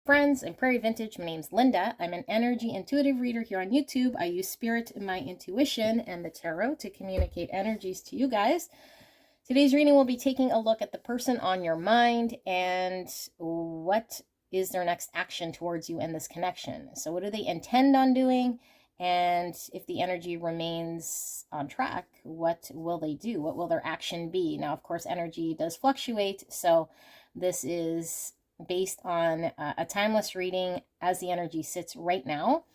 friends. I'm Prairie Vintage. My name's Linda. I'm an energy intuitive reader here on YouTube. I use spirit, my intuition, and the tarot to communicate energies to you guys. Today's reading will be taking a look at the person on your mind and what is their next action towards you in this connection. So what do they intend on doing? And if the energy remains on track, what will they do? What will their action be? Now, of course, energy does fluctuate. So this is based on a timeless reading as the energy sits right now.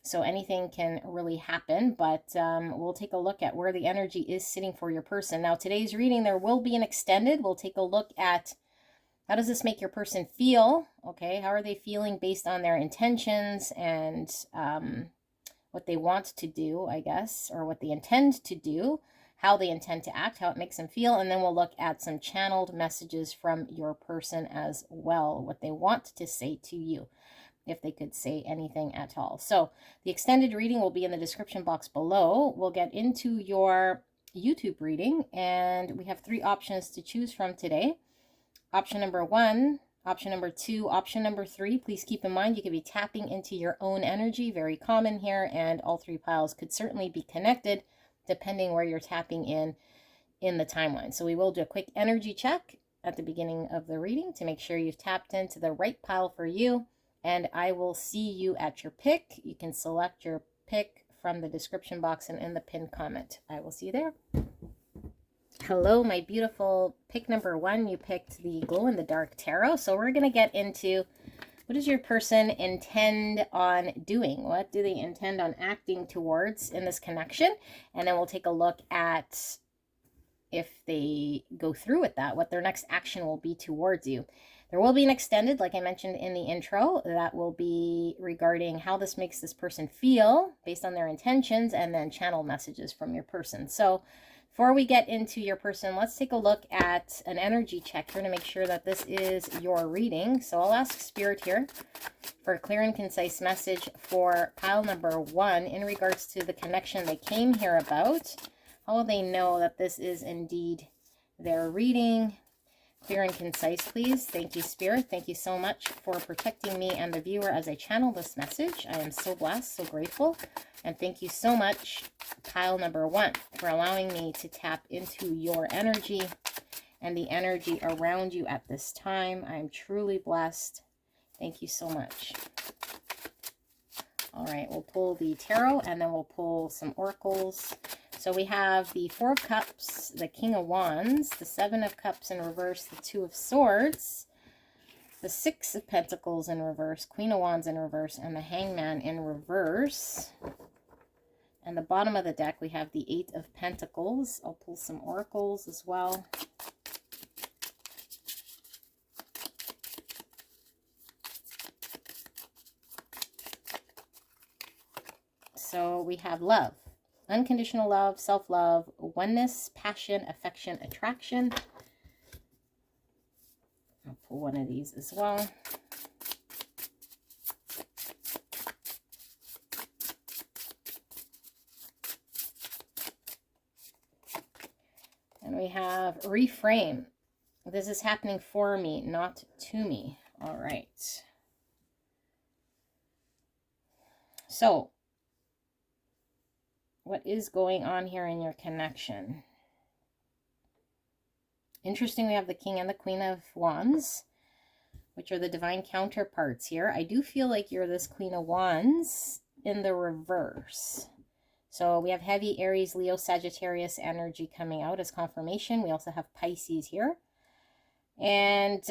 So anything can really happen, but we'll take a look at where the energy is sitting for your person. Now, today's reading, there will be an extended. We'll take a look at how does this make your person feel? Okay, how are they feeling based on their intentions and what they want to do, I guess, or what they intend to do, how they intend to act, how it makes them feel, and then we'll look at some channeled messages from your person as well, what they want to say to you, if they could say anything at all. So the extended reading will be in the description box below. We'll get into your YouTube reading, and we have 3 options to choose from today. Option number 1, option number 2, option number 3. Please keep in mind you could be tapping into your own energy, very common here, and all 3 piles could certainly be connected depending where you're tapping in the timeline. So we will do a quick energy check at the beginning of the reading to make sure you've tapped into the right pile for you, and I will see you at your pick. You can select your pick from the description box and in the pinned comment. I will see you there. Hello, my beautiful pick number 1. You picked the Glow in the Dark Tarot. So we're going to get into what does your person intend on doing? What do they intend on acting towards in this connection? And then we'll take a look at if they go through with that, what their next action will be towards you. There will be an extended, like I mentioned in the intro, that will be regarding how this makes this person feel based on their intentions, and then channel messages from your person. So before we get into your person, let's take a look at an energy check here to make sure that this is your reading. So I'll ask Spirit here for a clear and concise message for pile number 1 in regards to the connection they came here about. How will they know that this is indeed their reading? Clear and concise, please. Thank you, Spirit. Thank you so much for protecting me and the viewer as I channel this message. I am so blessed, so grateful. And thank you so much, pile number 1, for allowing me to tap into your energy and the energy around you at this time. I am truly blessed. Thank you so much. All right, we'll pull the tarot and then we'll pull some oracles. So we have the 4 of Cups, the King of Wands, the 7 of Cups in reverse, the 2 of Swords, the 6 of Pentacles in reverse, Queen of Wands in reverse, and the Hangman in reverse. And the bottom of the deck, we have the 8 of Pentacles. I'll pull some oracles as well. So we have love. Unconditional love, self-love, oneness, passion, affection, attraction. I'll pull one of these as well. And we have reframe. This is happening for me, not to me. All right. So what is going on here in your connection? Interesting, we have the King and the Queen of Wands, which are the divine counterparts here. I do feel like you're this Queen of Wands in the reverse. So we have heavy Aries, Leo, Sagittarius energy coming out as confirmation. We also have Pisces here. And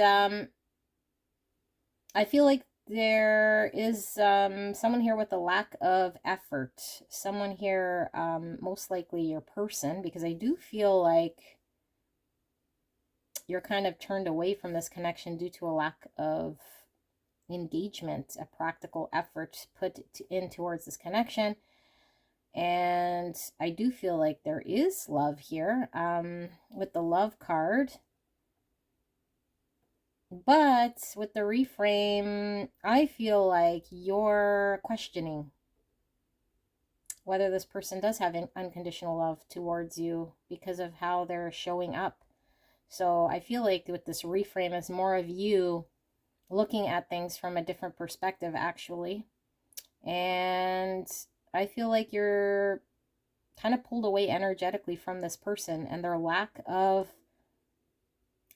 I feel like there is someone here with a lack of effort. Someone here, most likely your person, because I do feel like you're kind of turned away from this connection due to a lack of engagement, a practical effort put in towards this connection. And I do feel like there is love here with the love card. But with the reframe, I feel like you're questioning whether this person does have unconditional love towards you because of how they're showing up. So I feel like with this reframe, it's more of you looking at things from a different perspective, actually. And I feel like you're kind of pulled away energetically from this person and their lack of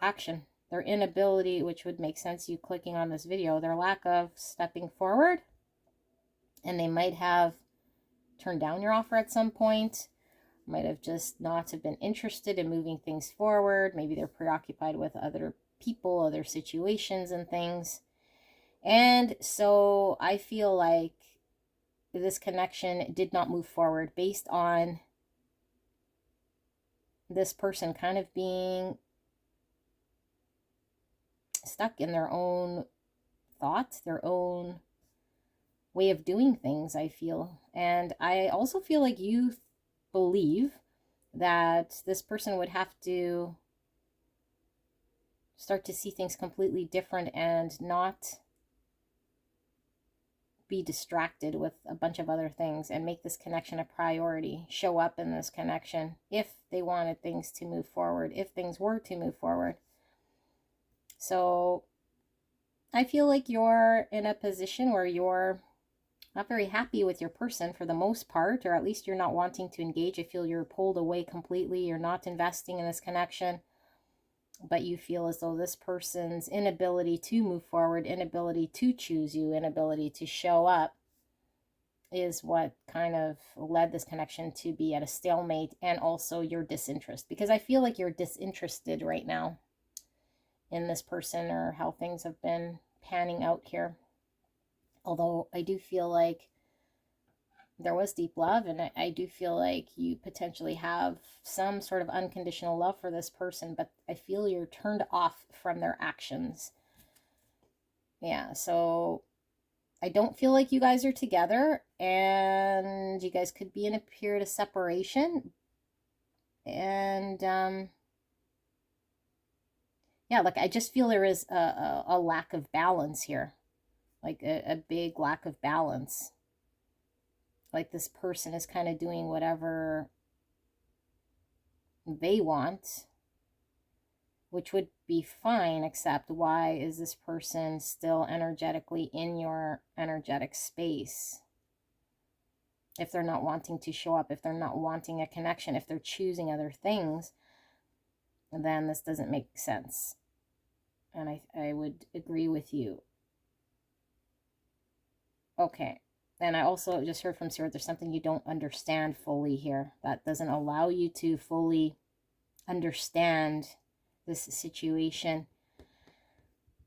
action, their inability, which would make sense you clicking on this video, their lack of stepping forward. And they might have turned down your offer at some point, might have just not have been interested in moving things forward. Maybe they're preoccupied with other people, other situations and things. And so I feel like this connection did not move forward based on this person kind of being stuck in their own thoughts, their own way of doing things, I feel. And I also feel like you believe that this person would have to start to see things completely different and not be distracted with a bunch of other things and make this connection a priority, show up in this connection if they wanted things to move forward, if things were to move forward. So I feel like you're in a position where you're not very happy with your person for the most part, or at least you're not wanting to engage. I feel you're pulled away completely. You're not investing in this connection, but you feel as though this person's inability to move forward, inability to choose you, inability to show up is what kind of led this connection to be at a stalemate, and also your disinterest, because I feel like you're disinterested right now in this person or how things have been panning out here. Although I do feel like there was deep love, and I do feel like you potentially have some sort of unconditional love for this person, but I feel you're turned off from their actions. Yeah, so I don't feel like you guys are together, and you guys could be in a period of separation. And yeah, like I just feel there is a lack of balance here, like a big lack of balance. Like this person is kind of doing whatever they want, which would be fine, except why is this person still energetically in your energetic space? If they're not wanting to show up, if they're not wanting a connection, if they're choosing other things, then this doesn't make sense. And I would agree with you. Okay. And I also just heard from Spirit, there's something you don't understand fully here. That doesn't allow you to fully understand this situation.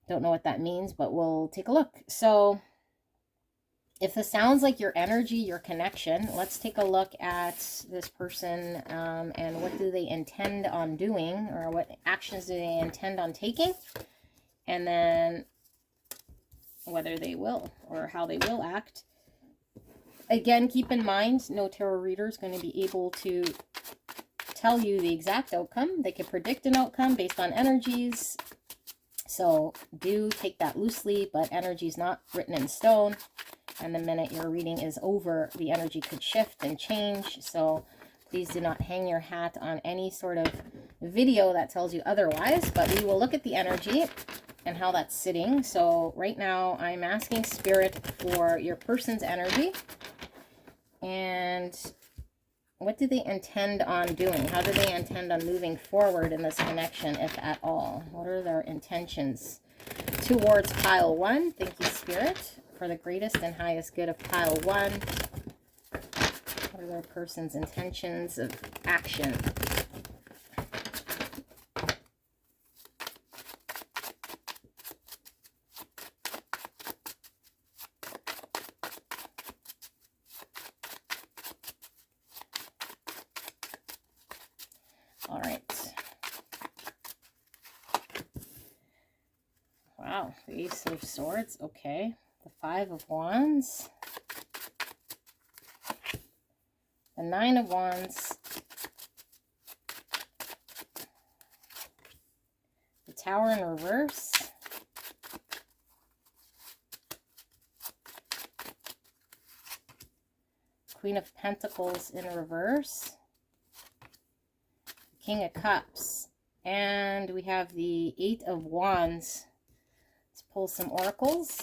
Don't know what that means, but we'll take a look. So if this sounds like your energy, your connection, let's take a look at this person and what do they intend on doing, or what actions do they intend on taking, and then whether they will or how they will act. Again, keep in mind, no tarot reader is going to be able to tell you the exact outcome. They can predict an outcome based on energies. So do take that loosely, but energy is not written in stone. And the minute your reading is over, the energy could shift and change. So please do not hang your hat on any sort of video that tells you otherwise. But we will look at the energy and how that's sitting. So right now I'm asking Spirit for your person's energy. And what do they intend on doing? How do they intend on moving forward in this connection, if at all? What are their intentions towards pile 1? Thank you, Spirit, for the greatest and highest good of pile 1. What are their person's intentions of action? All right. Wow, the Ace of Swords. Okay. The Five of Wands. The Nine of Wands. The Tower in reverse. Queen of Pentacles in reverse. King of Cups, and we have the Eight of Wands. This pull some oracles.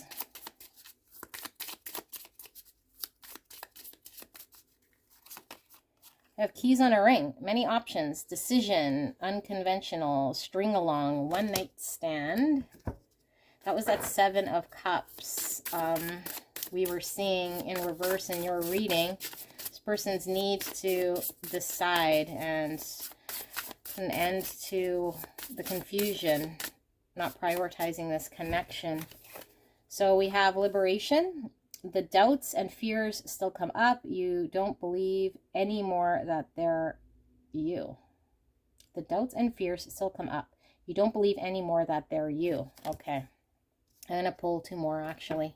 I have keys on a ring, many options, decision, unconventional, string along, one night stand. That was that 7 of Cups we were seeing in reverse in your reading. This person's need to decide and an end to the confusion, not prioritizing this connection. So we have liberation. The doubts and fears still come up. You don't believe anymore that they're you. The doubts and fears still come up. You don't believe anymore that they're you. Okay. I'm going to pull 2 more, actually.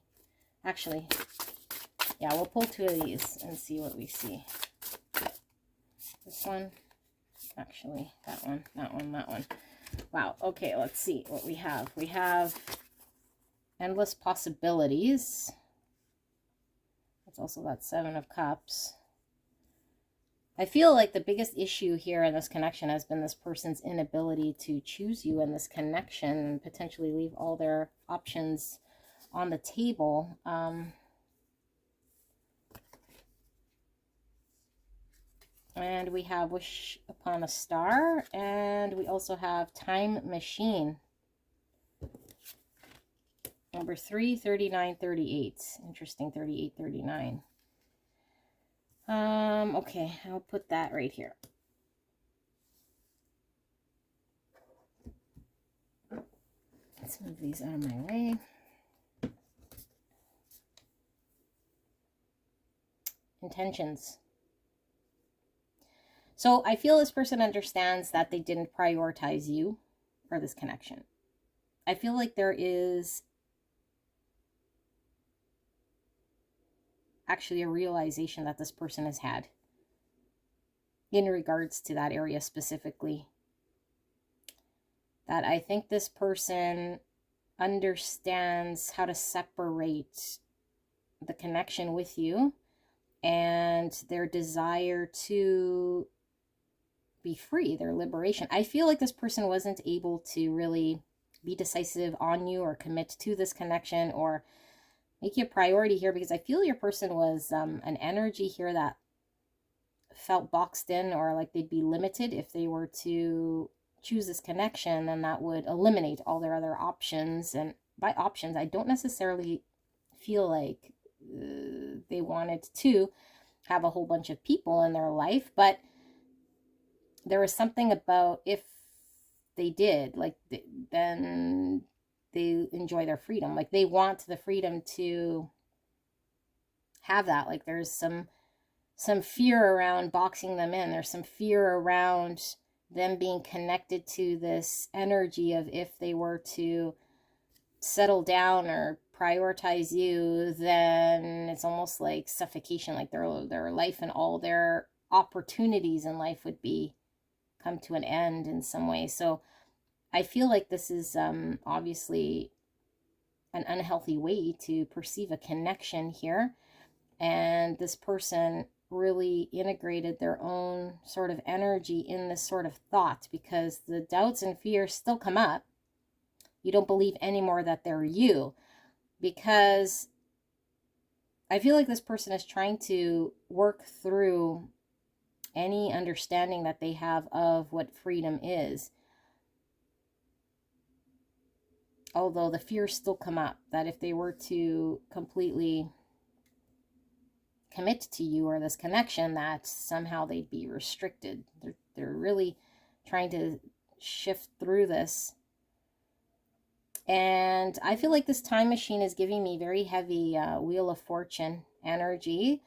Yeah, we'll pull 2 of these and see what we see. This one. Actually, that one. Wow. Okay, let's see what we have. We have endless possibilities. That's also that 7 of Cups. I feel like the biggest issue here in this connection has been this person's inability to choose you in this connection and potentially leave all their options on the table. And we have Wish Upon a Star, and we also have Time Machine. Number 3, 39, 38. Interesting, 38, 39. Okay, I'll put that right here. Let's move these out of my way. Intentions. So I feel this person understands that they didn't prioritize you for this connection. I feel like there is actually a realization that this person has had in regards to that area specifically. That I think this person understands how to separate the connection with you and their desire to be free, their liberation. I feel like this person wasn't able to really be decisive on you or commit to this connection or make you a priority here, because I feel your person was an energy here that felt boxed in, or like they'd be limited if they were to choose this connection. Then that would eliminate all their other options. And by options, I don't necessarily feel like they wanted to have a whole bunch of people in their life, but there was something about if they did, like, then they enjoy their freedom. Like, they want the freedom to have that. Like, there's some fear around boxing them in. There's some fear around them being connected to this energy of if they were to settle down or prioritize you, then it's almost like suffocation. Like their life and all their opportunities in life would be come to an end in some way. So I feel like this is obviously an unhealthy way to perceive a connection here. And this person really integrated their own sort of energy in this sort of thought, because the doubts and fears still come up. You don't believe anymore that they're you, because I feel like this person is trying to work through any understanding that they have of what freedom is. Although the fears still come up that if they were to completely commit to you or this connection, that somehow they'd be restricted. They're really trying to shift through this. And I feel like this time machine is giving me very heavy Wheel of Fortune energy.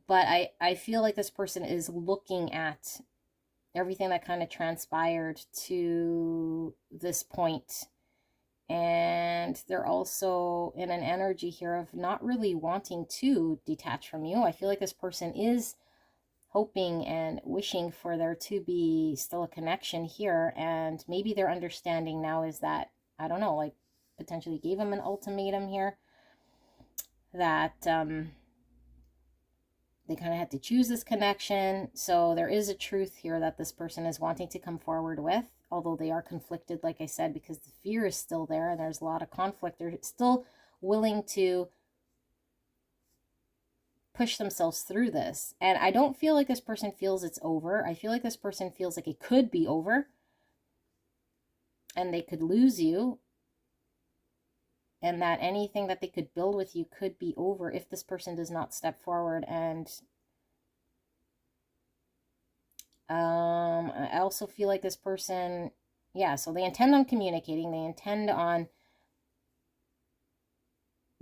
But I feel like this person is looking at everything that kind of transpired to this point. And they're also in an energy here of not really wanting to detach from you. I feel like this person is hoping and wishing for there to be still a connection here. And maybe their understanding now is that, I don't know, like potentially gave them an ultimatum here. That they kind of had to choose this connection. So there is a truth here that this person is wanting to come forward with. although they are conflicted, like I said, because the fear is still there and there's a lot of conflict. They're still willing to push themselves through this. And I don't feel like this person feels it's over. I feel like this person feels like it could be over and they could lose you, and that anything that they could build with you could be over if this person does not step forward. And I also feel like this person, yeah, so they intend on communicating. They intend on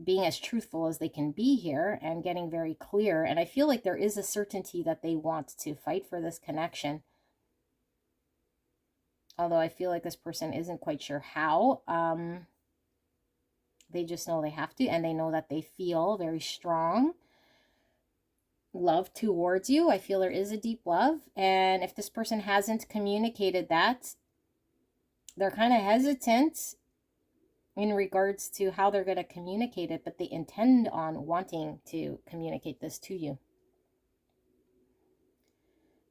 being as truthful as they can be here and getting very clear. And I feel like there is a certainty that they want to fight for this connection. Although I feel like this person isn't quite sure how. They just know they have to, and they know that they feel very strong love towards you. I feel there is a deep love. And if this person hasn't communicated that, they're kind of hesitant in regards to how they're going to communicate it, but they intend on wanting to communicate this to you.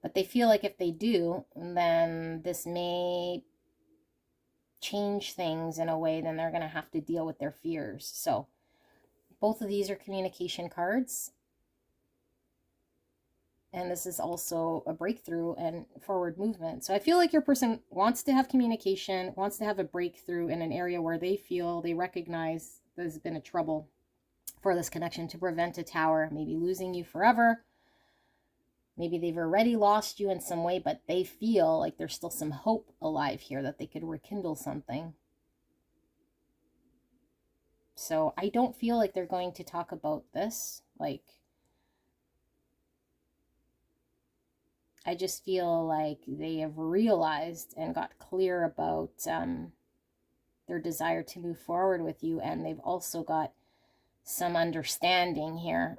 But they feel like if they do, then this may change things in a way, then they're going to have to deal with their fears. So both of these are communication cards. And this is also a breakthrough and forward movement. So I feel like your person wants to have communication, wants to have a breakthrough in an area where they feel, they recognize there's been a trouble for this connection, to prevent a tower, maybe losing you forever. Maybe they've already lost you in some way, but they feel like there's still some hope alive here, that they could rekindle something. So I don't feel like they're going to talk about this. Like, I just feel like they have realized and got clear about their desire to move forward with you. And they've also got some understanding here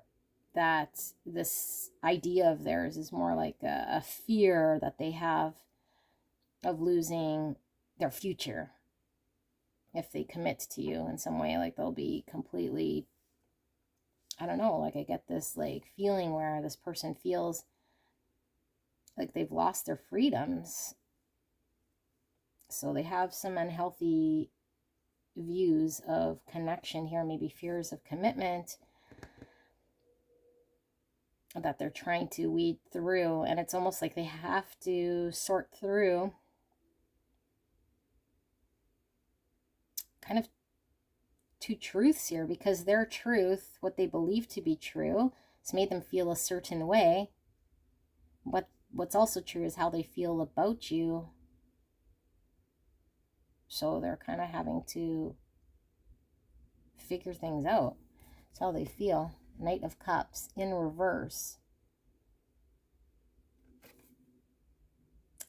that this idea of theirs is more like a fear that they have of losing their future if they commit to you in some way. Like they'll be completely, I don't know, like I get this like feeling where this person feels like they've lost their freedoms. So they have some unhealthy views of connection here, maybe fears of commitment that they're trying to weed through. And it's almost like they have to sort through kind of two truths here, because their truth, what they believe to be true, has made them feel a certain way. But what's also true is how they feel about you. So they're kind of having to figure things out. That's how they feel. Knight of Cups in reverse.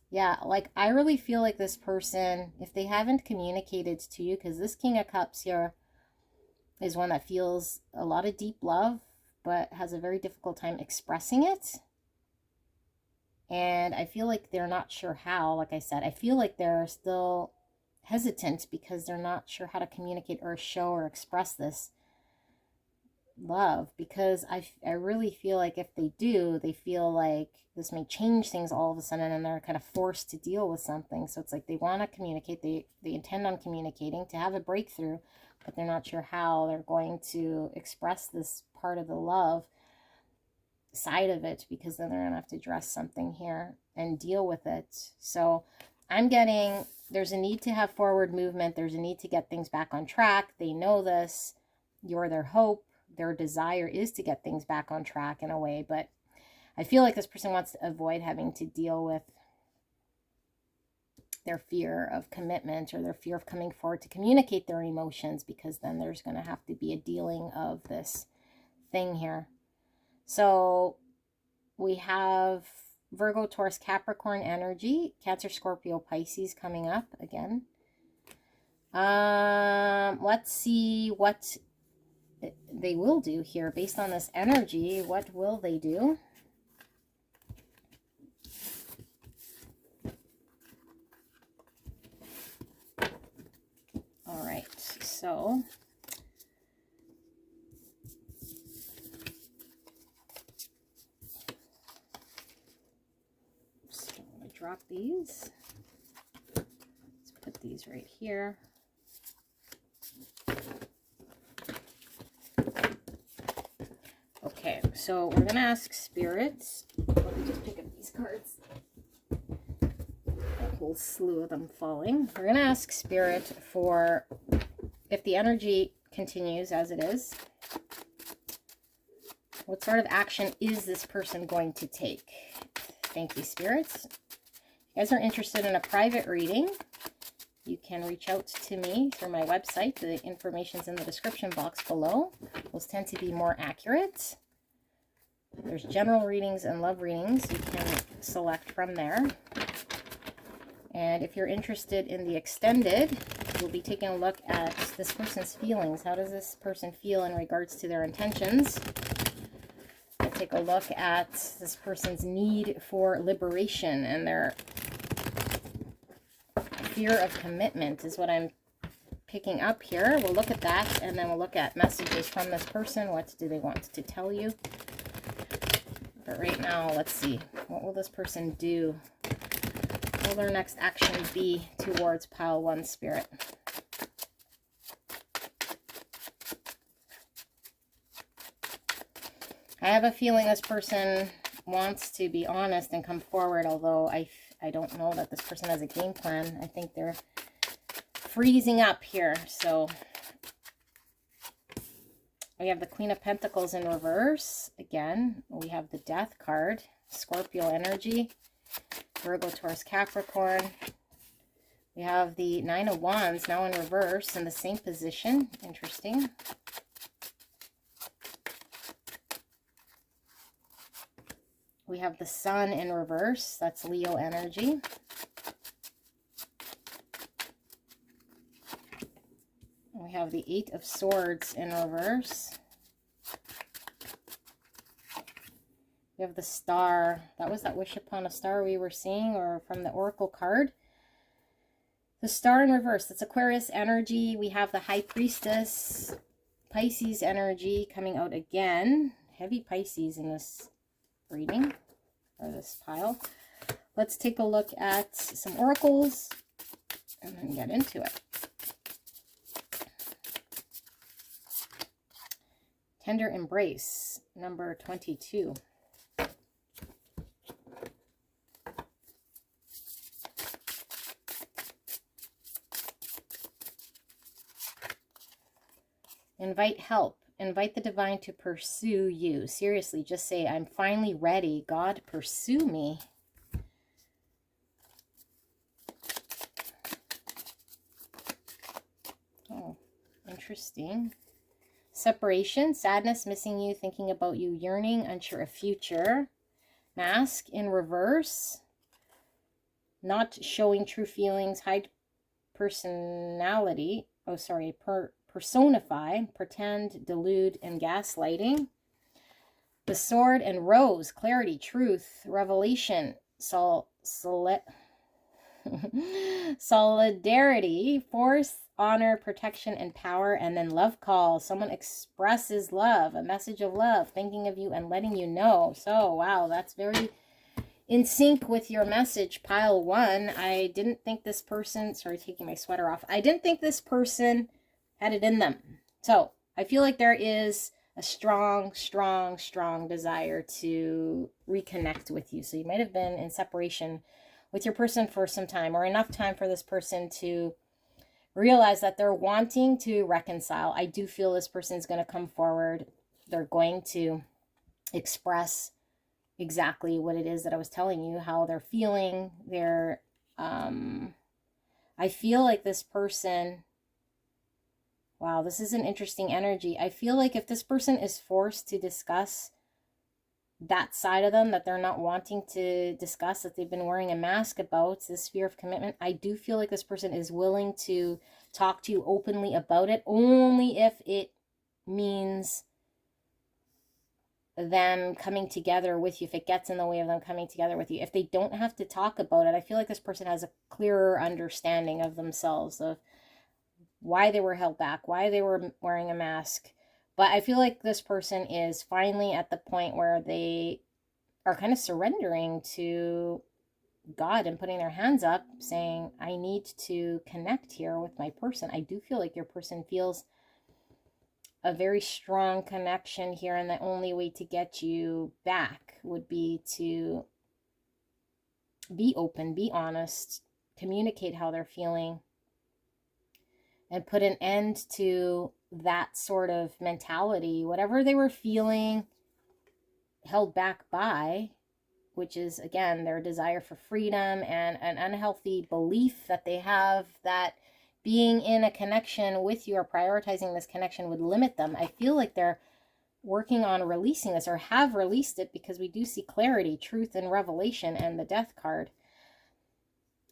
Yeah, like I really feel like this person, if they haven't communicated to you, because this King of Cups here is one that feels a lot of deep love, but has a very difficult time expressing it. And I feel like they're not sure how. Like I said, I feel like they're still hesitant because they're not sure how to communicate or show or express this love. Because I really feel like if they do, they feel like this may change things all of a sudden, and they're kind of forced to deal with something. So it's like they want to communicate, they intend on communicating to have a breakthrough, but they're not sure how they're going to express this part of the love side of it, because then they're gonna have to address something here and deal with it. So I'm getting, there's a need to have forward movement. There's a need to get things back on track. They know this. You're their hope. Their desire is to get things back on track in a way, but I feel like this person wants to avoid having to deal with their fear of commitment or their fear of coming forward to communicate their emotions, because then there's going to have to be a dealing of this thing here. So we have Virgo, Taurus, Capricorn energy, Cancer, Scorpio, Pisces coming up again. Let's see what they will do here based on this energy. What will they do? All right, so I'm going to drop these. put these right here. Okay, so we're going to ask spirits. Let me just pick up these cards. A whole slew of them falling. We're going to ask spirit for, if the energy continues as it is, what sort of action is this person going to take? Thank you, spirits. If you guys are interested in a private reading, you can reach out to me through my website. The information's in the description box below. Those tend to be more accurate. There's general readings and love readings. You can select from there. And if you're interested in the extended, we'll be taking a look at this person's feelings. How does this person feel in regards to their intentions? We'll take a look at this person's need for liberation and their fear of commitment is what I'm picking up here. We'll look at that, and then we'll look at messages from this person. What do they want to tell you? But right now, let's see. What will this person do? What will their next action be towards pile 1, spirit? I have a feeling this person wants to be honest and come forward, although I don't know that this person has a game plan. I think they're freezing up here. So we have the Queen of Pentacles in reverse. Again, we have the Death card, Scorpio energy, Virgo, Taurus, Capricorn. We have the Nine of Wands now in reverse in the same position. Interesting. We have the Sun in reverse. That's Leo energy. We have the Eight of Swords in reverse. We have the Star. That was that Wish Upon a Star we were seeing, or from the Oracle card. The Star in reverse. That's Aquarius energy. We have the High Priestess, Pisces energy coming out again. Heavy Pisces in this reading, or this pile. Let's take a look at some oracles and then get into it. Tender Embrace, number 22. Invite help. Invite the divine to pursue you. Seriously, just say, I'm finally ready. God, pursue me. Oh, interesting. Separation, sadness, missing you, thinking about you, yearning, unsure of future. Mask in reverse. Not showing true feelings, hide personality. Oh, sorry, personify, pretend, delude, and gaslighting. The Sword and Rose, clarity, truth, revelation, solidarity, force, honor, protection, and power. And then love call. Someone expresses love, a message of love, thinking of you and letting you know. So, wow, that's very in sync with your message, pile 1. I didn't think this person, sorry, taking my sweater off. I didn't think this person had it in them. So I feel like there is a strong, strong, strong desire to reconnect with you. So you might have been in separation with your person for some time, or enough time for this person to realize that they're wanting to reconcile. I do feel this person is going to come forward. They're going to express exactly what it is that I was telling you, how they're feeling. I feel like this person, wow, this is an interesting energy. I feel like if this person is forced to discuss that side of them that they're not wanting to discuss, that they've been wearing a mask about, this fear of commitment, I do feel like this person is willing to talk to you openly about it, only if it means them coming together with you, if it gets in the way of them coming together with you. If they don't have to talk about it, I feel like this person has a clearer understanding of themselves, of why they were held back, why they were wearing a mask. But I feel like this person is finally at the point where they are kind of surrendering to God and putting their hands up saying, I need to connect here with my person. I do feel like your person feels a very strong connection here, and the only way to get you back would be to be open, be honest, communicate how they're feeling, and put an end to that sort of mentality, whatever they were feeling held back by, which is, again, their desire for freedom and an unhealthy belief that they have that being in a connection with you or prioritizing this connection would limit them. I feel like they're working on releasing this, or have released it, because we do see clarity, truth, and revelation, and the death card.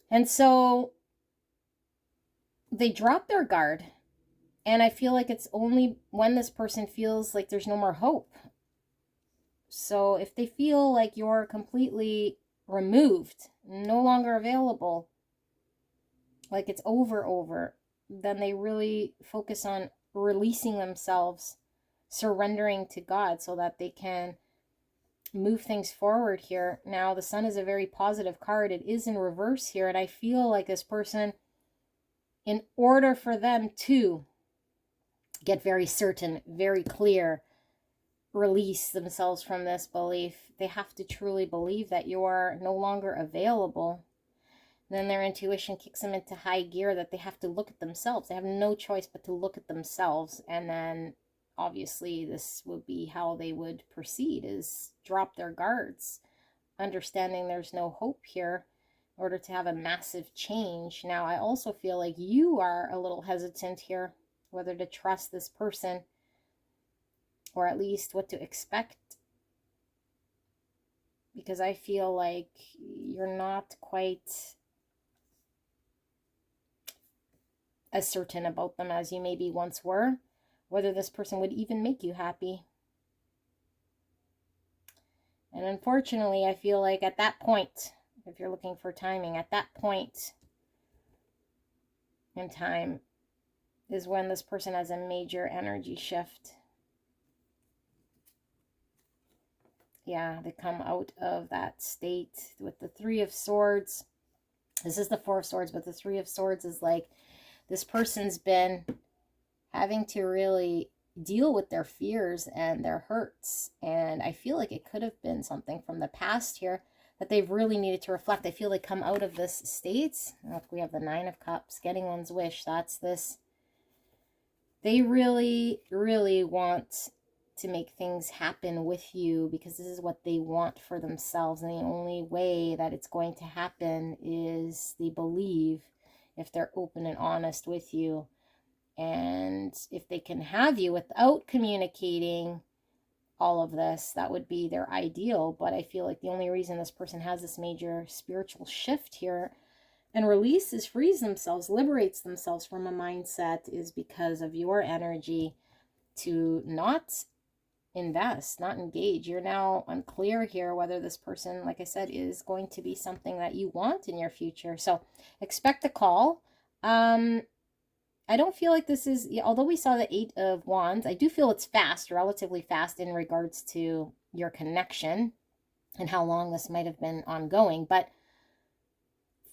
And so they drop their guard. And I feel like it's only when this person feels like there's no more hope. So if they feel like you're completely removed, no longer available, like it's over, then they really focus on releasing themselves, surrendering to God so that they can move things forward here. Now, the Sun is a very positive card. It is in reverse here. And I feel like this person, in order for them to get very certain, very clear, release themselves from this belief, they have to truly believe that you are no longer available. Then their intuition kicks them into high gear, that they have to look at themselves. They have no choice but to look at themselves. And then obviously this would be how they would proceed, is drop their guards, understanding there's no hope here in order to have a massive change. Now, I also feel like you are a little hesitant here, whether to trust this person, or at least what to expect, because I feel like you're not quite as certain about them as you maybe once were, whether this person would even make you happy. And unfortunately, I feel like at that point, if you're looking for timing, at that point in time is when this person has a major energy shift. Yeah, they come out of that state with the Three of Swords. This is the Four of Swords, but the Three of Swords is like this person's been having to really deal with their fears and their hurts. And I feel like it could have been something from the past here that they've really needed to reflect. I feel they come out of this state. Look, we have the Nine of Cups, getting one's wish. That's this. They really, really want to make things happen with you, because this is what they want for themselves. And the only way that it's going to happen is they believe, if they're open and honest with you. And if they can have you without communicating all of this, that would be their ideal. But I feel like the only reason this person has this major spiritual shift here and releases, frees themselves, liberates themselves from a mindset, is because of your energy to not invest, not engage. You're now unclear here whether this person, like I said, is going to be something that you want in your future. So expect a call. I don't feel like this is, although we saw the Eight of Wands, I do feel it's fast, relatively fast in regards to your connection and how long this might have been ongoing. But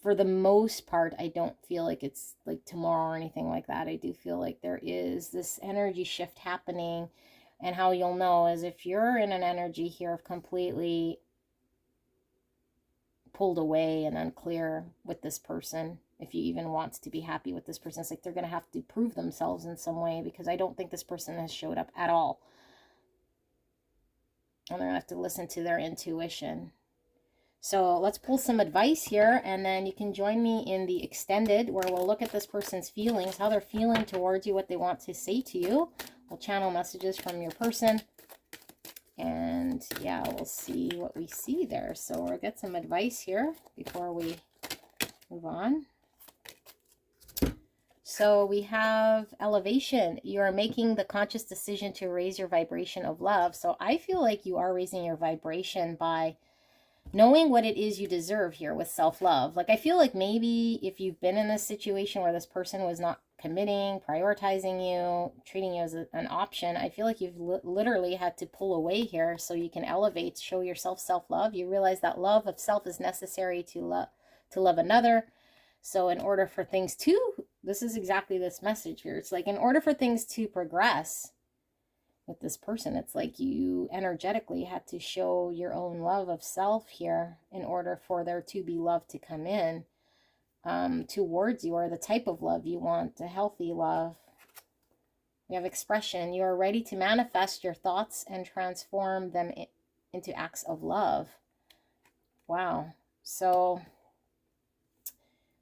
for the most part, I don't feel like it's like tomorrow or anything like that. I do feel like there is this energy shift happening. And how you'll know is if you're in an energy here of completely pulled away and unclear with this person, if you even want to be happy with this person, it's like they're going to have to prove themselves in some way, because I don't think this person has showed up at all. And they're going to have to listen to their intuition. So let's pull some advice here, and then you can join me in the extended, where we'll look at this person's feelings, how they're feeling towards you, what they want to say to you. We'll channel messages from your person, and yeah, we'll see what we see there. So we'll get some advice here before we move on. So we have elevation. You are making the conscious decision to raise your vibration of love. So I feel like you are raising your vibration by knowing what it is you deserve here with self-love. Like, I feel like maybe if you've been in this situation where this person was not committing, prioritizing you, treating you as an option. I feel like you've literally had to pull away here so you can elevate, show yourself self-love. You realize that love of self is necessary to love another. So in order for things to, this is exactly this message here. It's like in order for things to progress with this person, it's like you energetically had to show your own love of self here in order for there to be love to come in towards you, or the type of love you want, a healthy love. We have expression. You are ready to manifest your thoughts and transform them into acts of love. Wow. So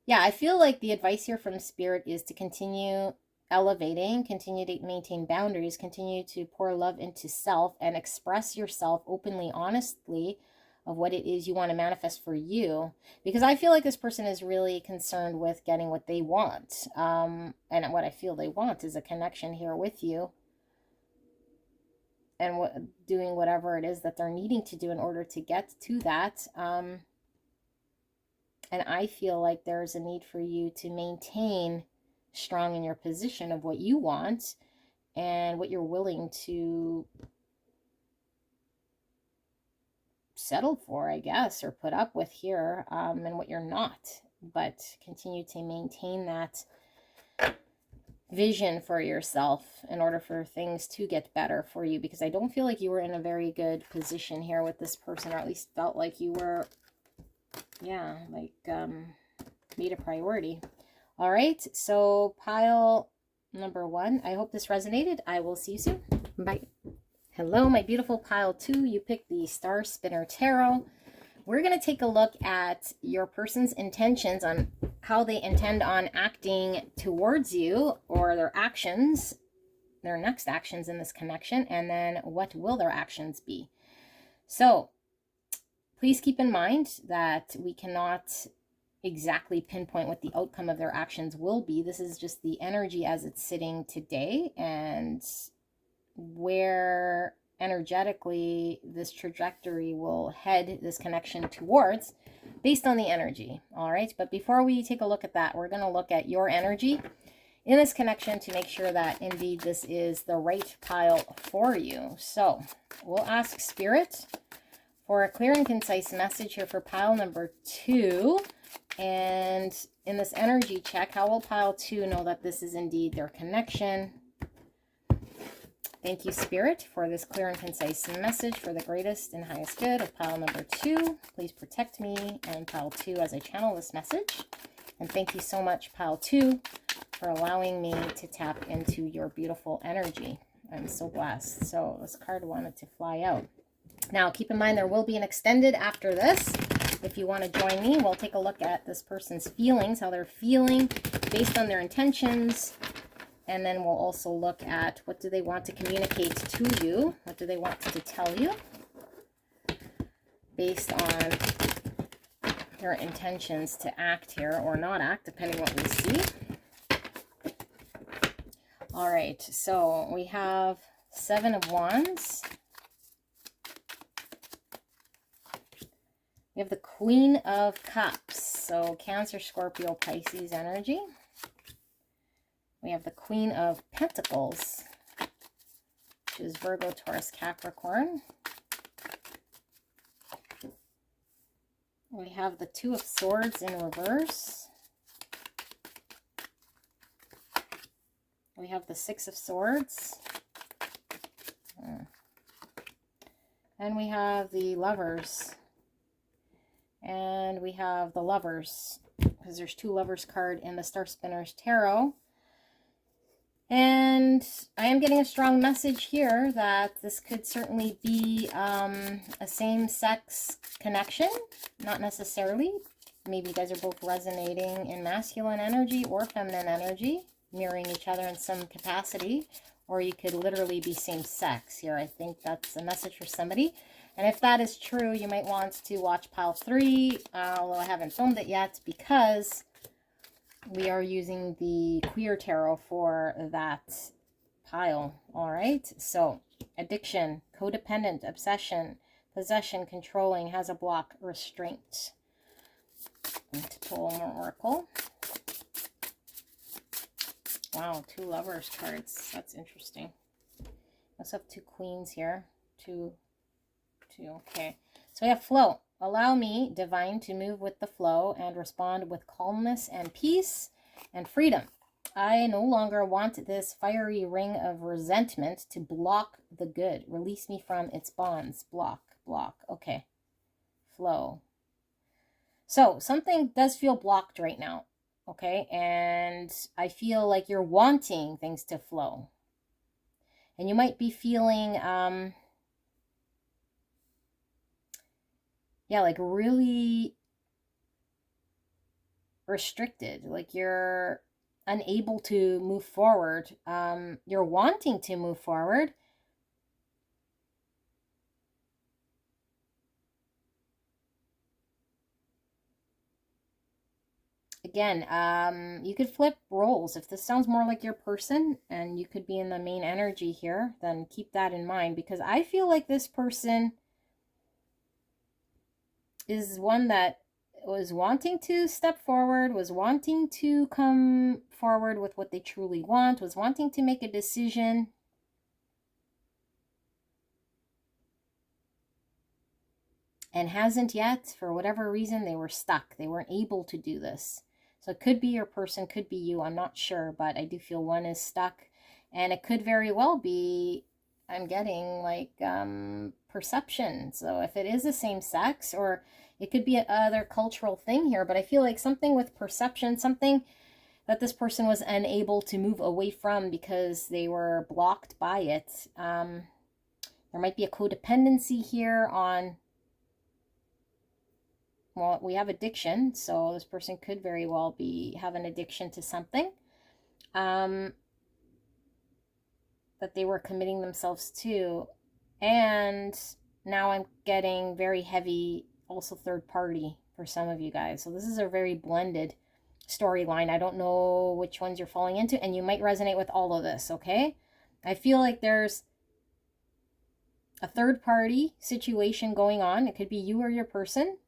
yeah, I feel like the advice here from Spirit is to continue elevating, continue to maintain boundaries, continue to pour love into self, and express yourself openly, honestly, of what it is you want to manifest for you. Because I feel like this person is really concerned with getting what they want. And what I feel they want is a connection here with you. And doing whatever it is that they're needing to do in order to get to that. And I feel like there's a need for you to maintain strong in your position of what you want and what you're willing to settle for, I guess, or put up with here, and what you're not. But continue to maintain that vision for yourself in order for things to get better for you, because I don't feel like you were in a very good position here with this person, or at least felt like you were, yeah, like made a priority. All right, so pile number 1, I hope this resonated. I will see you soon. Bye. Hello, my beautiful pile 2. You picked the Star Spinner Tarot. We're going to take a look at your person's intentions on how they intend on acting towards you, or their actions, their next actions in this connection, and then what will their actions be. So please keep in mind that we cannot exactly pinpoint what the outcome of their actions will be. This is just the energy as it's sitting today, and where energetically this trajectory will head this connection towards based on the energy. All right, but before we take a look at that, we're going to look at your energy in this connection to make sure that indeed this is the right pile for you. So we'll ask Spirit for a clear and concise message here for pile number 2. And in this energy check, how will pile 2 know that this is indeed their connection? Thank you, Spirit, for this clear and concise message for the greatest and highest good of pile number 2. Please protect me and pile 2 as I channel this message. And thank you so much, pile 2, for allowing me to tap into your beautiful energy. I'm so blessed. So this card wanted to fly out. Now, keep in mind, there will be an extended after this. If you want to join me, we'll take a look at this person's feelings, how they're feeling based on their intentions. And then we'll also look at what do they want to communicate to you? What do they want to tell you based on their intentions to act here or not act, depending what we see. All right, so we have 7 of Wands. We have the Queen of Cups, so Cancer, Scorpio, Pisces energy. We have the Queen of Pentacles, which is Virgo, Taurus, Capricorn. We have the Two of Swords in reverse. We have the Six of Swords. And we have the Lovers. And we have the Lovers, because there's 2 Lovers card in the Star Spinners Tarot. And I am getting a strong message here that this could certainly be a same-sex connection. Not necessarily. Maybe you guys are both resonating in masculine energy or feminine energy, mirroring each other in some capacity. Or you could literally be same-sex here. I think that's a message for somebody. And if that is true, you might want to watch pile 3, although I haven't filmed it yet, because we are using the Queer Tarot for that pile. All right, so addiction, codependent, obsession, possession, controlling, has a block, restraint. I'm going to pull more oracle. Wow, 2 lovers cards. That's interesting. Let's have 2 queens here. Two. Okay. So we have flow. Allow me, divine, to move with the flow and respond with calmness and peace and freedom. I no longer want this fiery ring of resentment to block the good. Release me from its bonds. Block. Okay. Flow. So something does feel blocked right now. Okay. And I feel like you're wanting things to flow. And you might be feeling, like really restricted. Like you're unable to move forward. You're wanting to move forward. Again, you could flip roles. If this sounds more like your person and you could be in the main energy here, then keep that in mind, because I feel like this person is one that was wanting to step forward, was wanting to come forward with what they truly want, was wanting to make a decision. And hasn't yet. For whatever reason, they were stuck. They weren't able to do this. So it could be your person, could be you. I'm not sure, but I do feel one is stuck. And it could very well be, I'm getting like perception. So if it is the same sex, or it could be another cultural thing here, but I feel like something with perception, something that this person was unable to move away from because they were blocked by it. There might be a codependency here on, well, we have addiction, so this person could very well have an addiction to something that they were committing themselves to. And now I'm getting very heavy, also third party for some of you guys. So this is a very blended storyline. I don't know which ones you're falling into, and you might resonate with all of this, okay? I feel like there's a third party situation going on. It could be you or your person.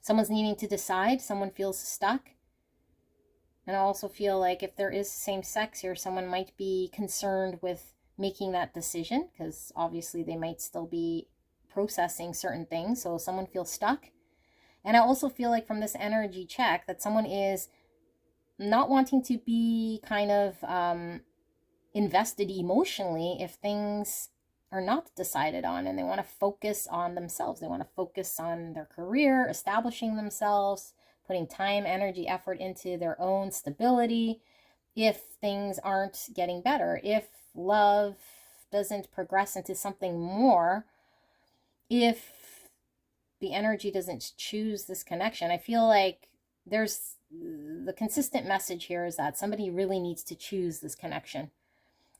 Someone's needing to decide. Someone feels stuck. And I also feel like if there is same sex here, someone might be concerned with making that decision, because obviously they might still be processing certain things. So someone feels stuck. And I also feel like from this energy check that someone is not wanting to be kind of invested emotionally if things are not decided on, and they want to focus on themselves. They want to focus on their career, establishing themselves, putting time, energy, effort into their own stability. If things aren't getting better, if love doesn't progress into something more, if the energy doesn't choose this connection, I feel like there's the consistent message here is that somebody really needs to choose this connection.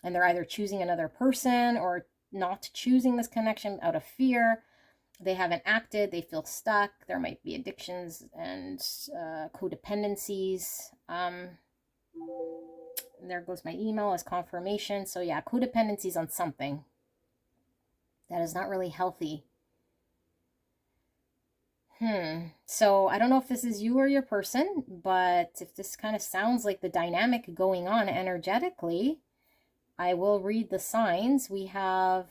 And they're either choosing another person or not choosing this connection out of fear. They haven't acted. They feel stuck. There might be addictions and codependencies. There goes my email as confirmation. So yeah, codependencies on something that is not really healthy. So I don't know if this is you or your person, but if this kind of sounds like the dynamic going on energetically, I will read the signs. We have,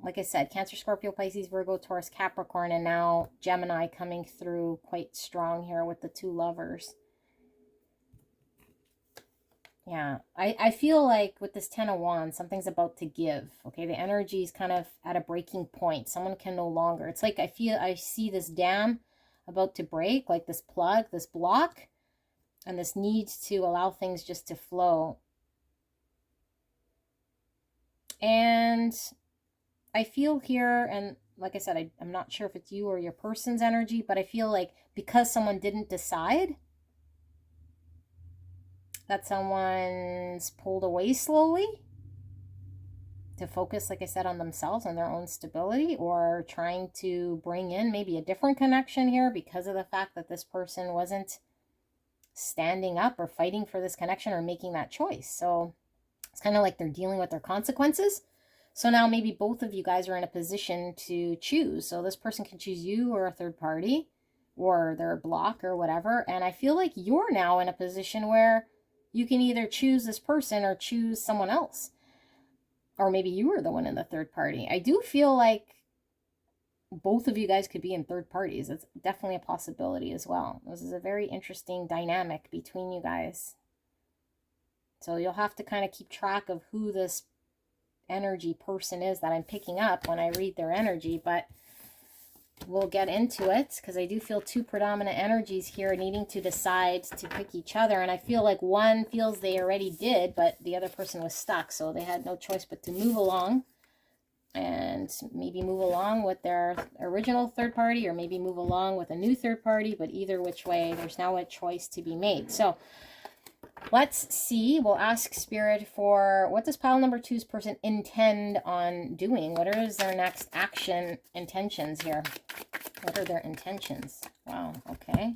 like I said, Cancer, Scorpio, Pisces, Virgo, Taurus, Capricorn, and now Gemini coming through quite strong here with the 2 lovers. Yeah, I feel like with this 10 of Wands, something's about to give. Okay, the energy is kind of at a breaking point. Someone can no longer. It's like I see this dam about to break, like this plug, this block, and this need to allow things just to flow. And I feel here, and like I said, I'm not sure if it's you or your person's energy, but I feel like because someone didn't decide, that someone's pulled away slowly to focus, like I said, on themselves and their own stability, or trying to bring in maybe a different connection here because of the fact that this person wasn't standing up or fighting for this connection or making that choice. So it's kind of like they're dealing with their consequences. So now maybe both of you guys are in a position to choose. So this person can choose you or a third party or their block or whatever. And I feel like you're now in a position where you can either choose this person or choose someone else. Or maybe you were the one in the third party. I do feel like both of you guys could be in third parties. It's definitely a possibility as well. This is a very interesting dynamic between you guys. So you'll have to kind of keep track of who this energy person is that I'm picking up when I read their energy, but we'll get into it because I do feel two predominant energies here needing to decide to pick each other. And I feel like one feels they already did, but the other person was stuck. So they had no choice but to move along and maybe move along with their original third party or maybe move along with a new third party. But either which way, there's now a choice to be made. So let's see. We'll ask Spirit for what does pile number 2's person intend on doing? What is their next action intentions here? What are their intentions? Wow, okay.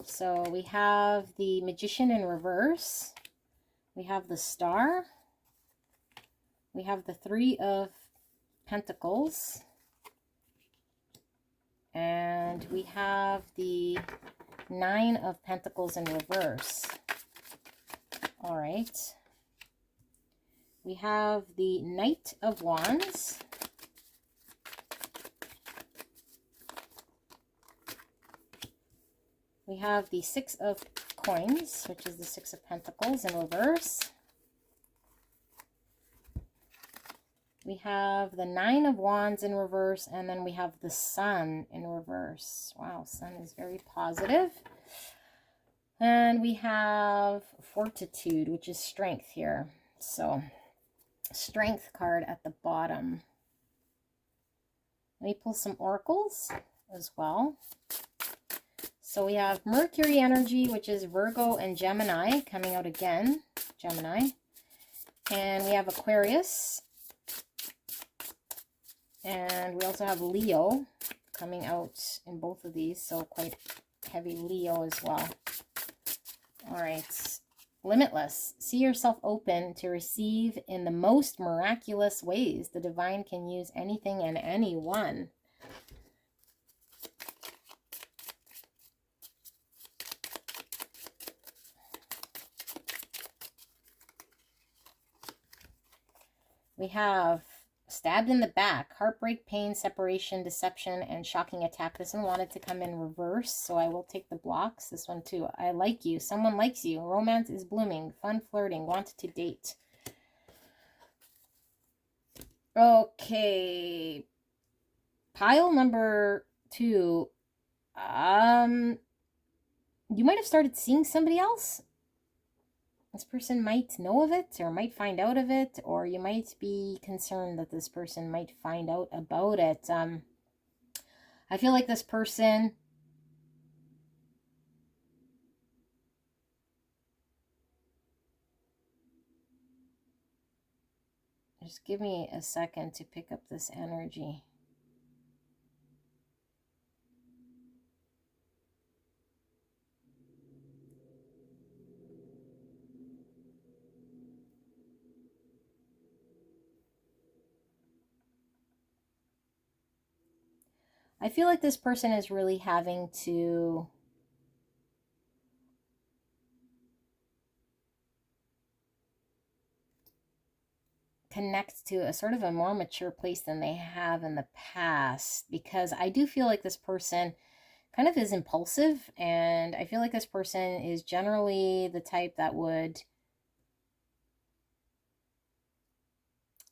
So we have the Magician in reverse. We have the Star. We have the Three of Pentacles. And we have the Nine of Pentacles in reverse. All right. We have the Knight of Wands. We have the Six of Coins, which is the Six of Pentacles in reverse. We have the Nine of Wands in reverse, and then we have the Sun in reverse. Wow, Sun is very positive. And we have Fortitude, which is strength here. So, strength card at the bottom. Let me pull some oracles as well. So we have Mercury energy, which is Virgo and Gemini, coming out again, Gemini. And we have Aquarius. And we also have Leo coming out in both of these, so quite heavy Leo as well. All right, limitless. See yourself open to receive in the most miraculous ways. The divine can use anything and anyone. We have stabbed in the back, heartbreak, pain, separation, deception, and shocking attack. This one wanted to come in reverse, so I will take the blocks. This one too. I like you. Someone likes you. Romance is blooming. Fun flirting. Want to date. Okay. Pile number 2. You might have started seeing somebody else. This person might know of it or might find out of it, or you might be concerned that this person might find out about it. I feel like this person just give me a second to pick up this energy. I feel like this person is really having to connect to a sort of a more mature place than they have in the past, because I do feel like this person kind of is impulsive, and I feel like this person is generally the type that would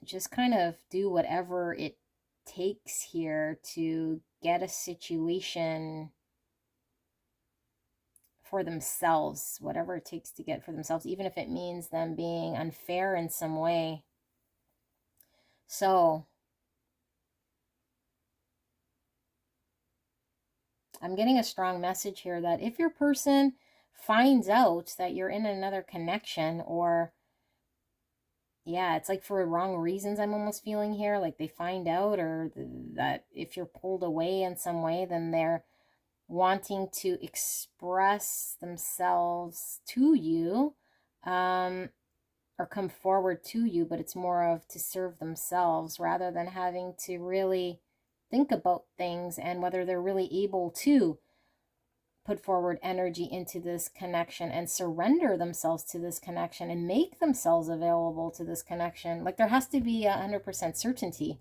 just kind of do whatever it takes here to get a situation for themselves, whatever it takes to get for themselves, even if it means them being unfair in some way. So I'm getting a strong message here that if your person finds out that you're in another connection, or yeah, it's like for wrong reasons, I'm almost feeling here, like they find out, or that if you're pulled away in some way, then they're wanting to express themselves to you, or come forward to you, but it's more of to serve themselves rather than having to really think about things and whether they're really able to put forward energy into this connection and surrender themselves to this connection and make themselves available to this connection. Like there has to be 100% certainty.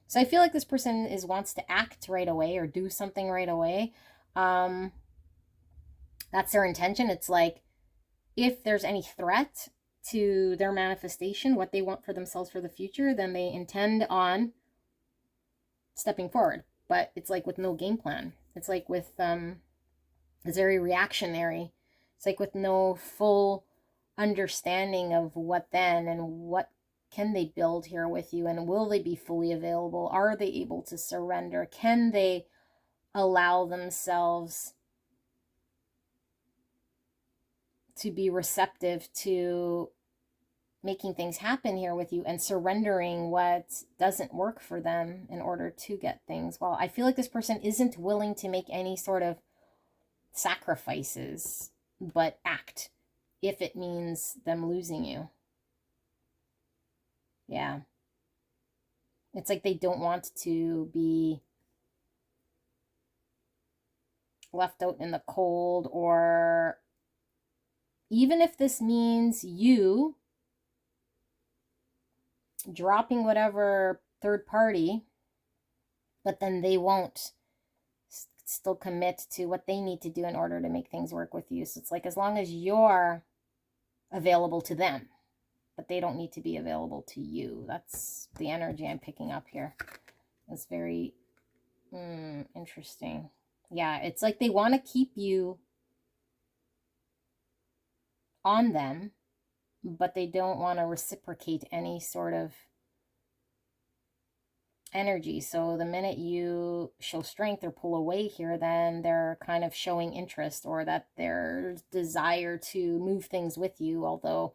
So I feel like this person wants to act right away or do something right away. That's their intention. It's like if there's any threat to their manifestation, what they want for themselves for the future, then they intend on stepping forward. But it's like with no game plan. It's like with it's very reactionary. It's like with no full understanding of what then and what can they build here with you, and will they be fully available? Are they able to surrender? Can they allow themselves to be receptive to making things happen here with you and surrendering what doesn't work for them in order to get things? Well, I feel like this person isn't willing to make any sort of sacrifices, but act if it means them losing you. Yeah. It's like they don't want to be left out in the cold, or even if this means you dropping whatever third party, but then they won't still commit to what they need to do in order to make things work with you. So it's like as long as you're available to them, but they don't need to be available to you. That's the energy I'm picking up here. It's very interesting. Yeah, it's like they want to keep you on them, but they don't want to reciprocate any sort of energy. So the minute you show strength or pull away here, then they're kind of showing interest, or that their desire to move things with you, although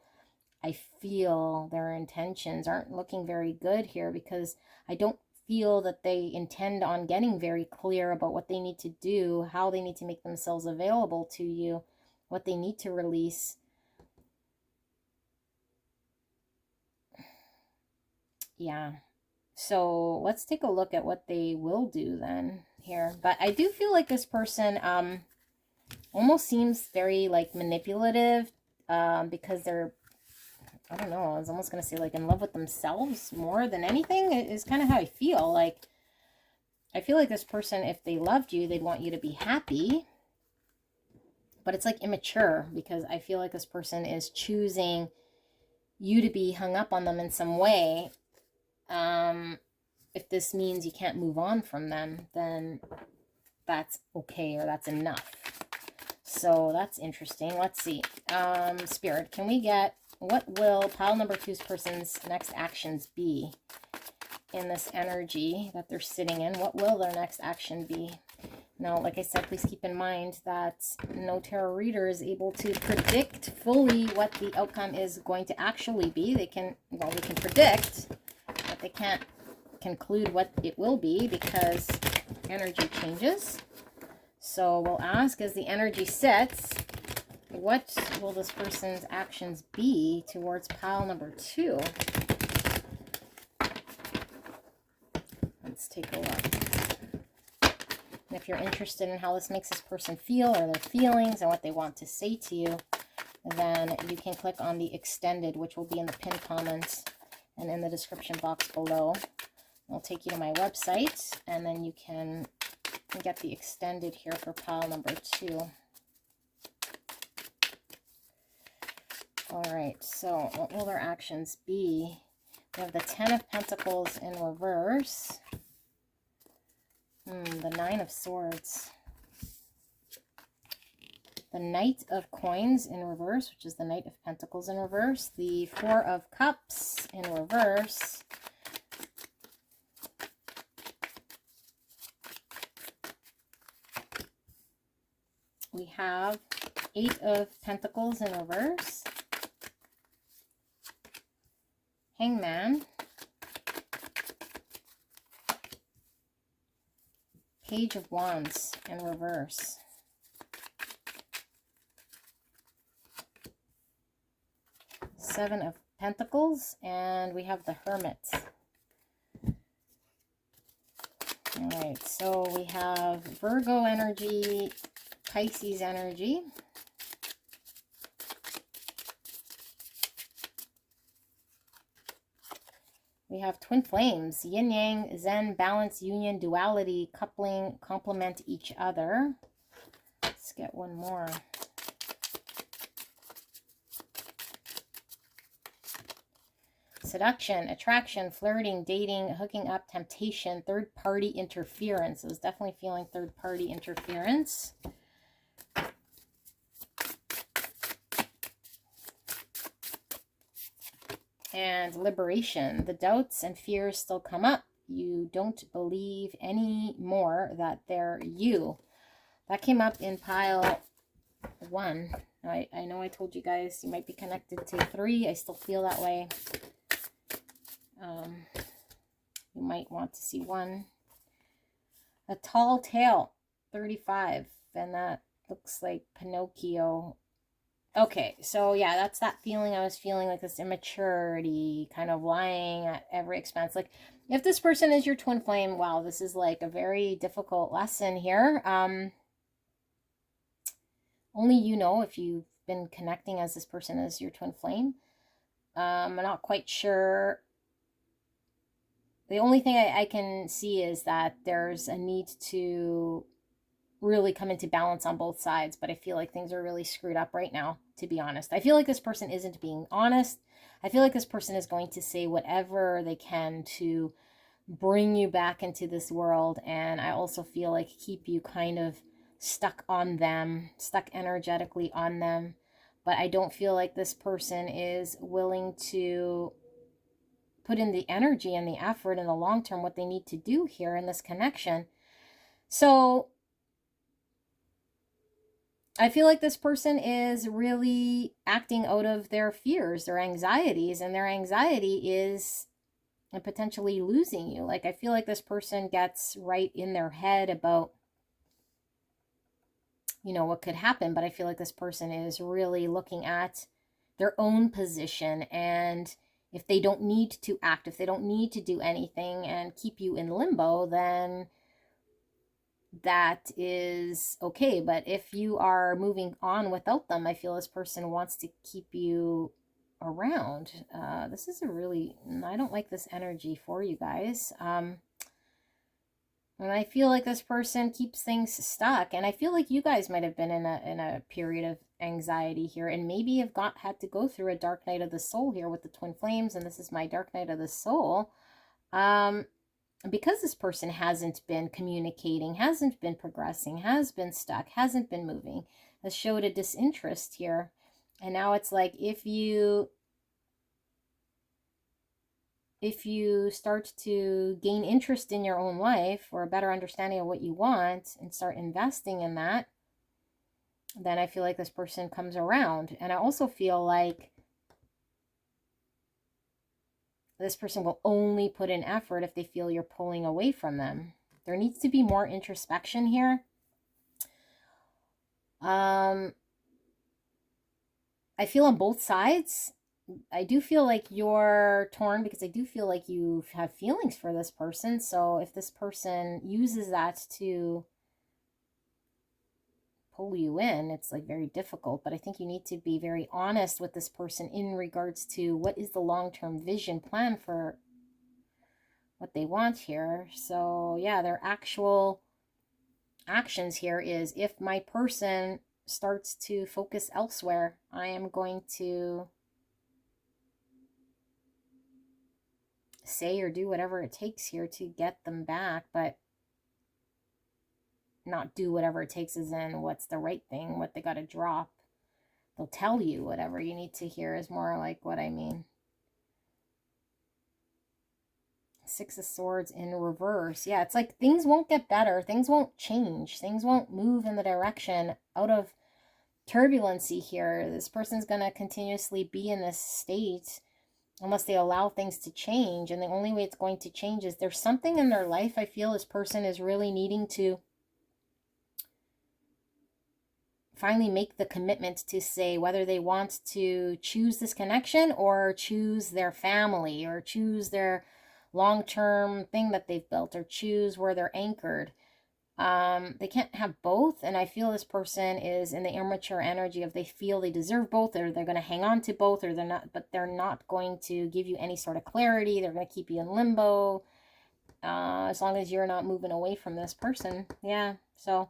I feel their intentions aren't looking very good here, because I don't feel that they intend on getting very clear about what they need to do, how they need to make themselves available to you, what they need to release. Yeah. So let's take a look at what they will do then here. But I do feel like this person almost seems very like manipulative, because they're, I don't know, I was almost going to say like in love with themselves more than anything is kind of how I feel. Like, I feel like this person, if they loved you, they'd want you to be happy. But it's like immature, because I feel like this person is choosing you to be hung up on them in some way. If this means you can't move on from them, then that's okay, or that's enough. So that's interesting. Let's see. Spirit, can we get, what will pile number 2's person's next actions be in this energy that they're sitting in? What will their next action be? Now, like I said, please keep in mind that no tarot reader is able to predict fully what the outcome is going to actually be. They can, well, we can predict, but they can't conclude what it will be, because energy changes. So we'll ask, as the energy sets, what will this person's actions be towards pile number 2? Let's take a look. And if you're interested in how this makes this person feel, or their feelings, and what they want to say to you, then you can click on the extended, which will be in the pinned comments and in the description box below. It'll take you to my website, and then you can get the extended here for pile number 2. All right, so what will their actions be? We have the 10 of Pentacles in reverse. The 9 of Swords. The Knight of Coins in reverse, which is the Knight of Pentacles in reverse. The 4 of Cups in reverse. We have 8 of Pentacles in reverse. Hangman. Page of Wands in reverse. 7 of Pentacles, and we have the Hermit. All right, so we have Virgo energy, Pisces energy. We have twin flames, yin yang, zen, balance, union, duality, coupling, complement each other. Let's get one more. Seduction, attraction, flirting, dating, hooking up, temptation, third-party interference. I was definitely feeling third-party interference. And liberation. The doubts and fears still come up. You don't believe anymore that they're you. That came up in pile 1. I know I told you guys you might be connected to 3. I still feel that way. You might want to see 1. A tall tale, 35. And that looks like Pinocchio. Okay, so yeah, that's that feeling. I was feeling like this immaturity, kind of lying at every expense. Like, if this person is your twin flame, wow, this is like a very difficult lesson here. Only you know if you've been connecting as this person as your twin flame. I'm not quite sure. The only thing I can see is that there's a need to really come into balance on both sides, but I feel like things are really screwed up right now, to be honest. I feel like this person isn't being honest. I feel like this person is going to say whatever they can to bring you back into this world, and I also feel like keep you kind of stuck on them, stuck energetically on them. But I don't feel like this person is willing to put in the energy and the effort in the long term what they need to do here in this connection. So I feel like this person is really acting out of their fears, their anxieties, and their anxiety is potentially losing you. Like, I feel like this person gets right in their head about, you know, what could happen, but I feel like this person is really looking at their own position, and if they don't need to act, if they don't need to do anything and keep you in limbo, then that is okay. But if you are moving on without them, I feel this person wants to keep you around. This is a really, I don't like this energy for you guys. And I feel like this person keeps things stuck, and I feel like you guys might have been in a period of anxiety here, and maybe have had to go through a dark night of the soul here with the twin flames, and this is my dark night of the soul. Because this person hasn't been communicating, hasn't been progressing, has been stuck, hasn't been moving, has showed a disinterest here. And now it's like, if you start to gain interest in your own life, or a better understanding of what you want, and start investing in that, then I feel like this person comes around. And I also feel like this person will only put in effort if they feel you're pulling away from them. There needs to be more introspection here. I feel on both sides. I do feel like you're torn, because I do feel like you have feelings for this person. So if this person uses that to pull you in, it's like very difficult. But I think you need to be very honest with this person in regards to what is the long-term vision plan for what they want here. So yeah, their actual actions here is, if my person starts to focus elsewhere, I am going to say or do whatever it takes here to get them back, but not do whatever it takes as in what's the right thing, what they got to drop. They'll tell you whatever you need to hear is more like what I mean. Six of Swords in reverse. Yeah, it's like things won't get better. Things won't change. Things won't move in the direction out of turbulency here. This person's going to continuously be in this state unless they allow things to change. And the only way it's going to change is there's something in their life. I feel this person is really needing to finally make the commitment to say whether they want to choose this connection, or choose their family, or choose their long-term thing that they've built, or choose where they're anchored. They can't have both. And I feel this person is in the immature energy of they feel they deserve both, or they're going to hang on to both, or they're not, but they're not going to give you any sort of clarity. They're going to keep you in limbo. As long as you're not moving away from this person. Yeah. So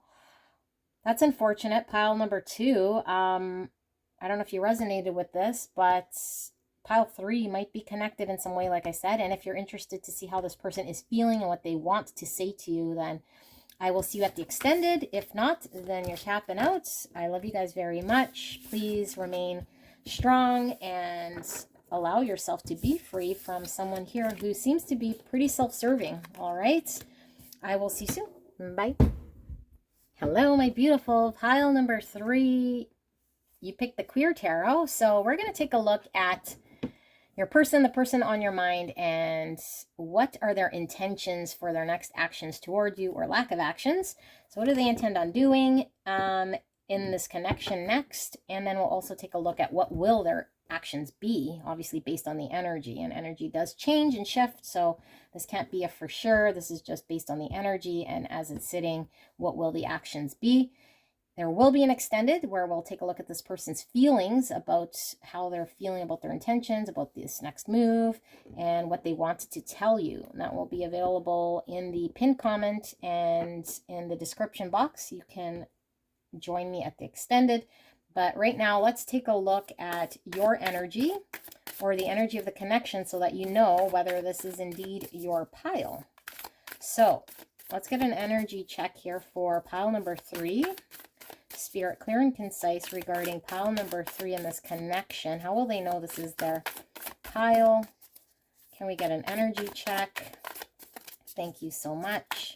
that's unfortunate. Pile number 2. I don't know if you resonated with this, but pile 3 might be connected in some way, like I said. And if you're interested to see how this person is feeling and what they want to say to you, then I will see you at the extended. If not, then you're tapping out. I love you guys very much. Please remain strong and allow yourself to be free from someone here who seems to be pretty self-serving. All right. I will see you soon. Bye. Hello, my beautiful. Pile number 3. You picked the Queer Tarot. So we're going to take a look at your person, the person on your mind, and what are their intentions for their next actions toward you, or lack of actions. So what do they intend on doing in this connection next? And then we'll also take a look at what will their actions be, obviously based on the energy. And energy does change and shift, so this can't be a for sure. This is just based on the energy, and as it's sitting, what will the actions be? There will be an extended where we'll take a look at this person's feelings about how they're feeling about their intentions, about this next move, and what they want to tell you. And that will be available in the pinned comment and in the description box. You can join me at the extended. But right now, let's take a look at your energy, or the energy of the connection, so that you know whether this is indeed your pile. So let's get an energy check here for pile number 3. Spirit, clear and concise regarding pile number 3 in this connection. How will they know this is their pile? Can we get an energy check? Thank you so much.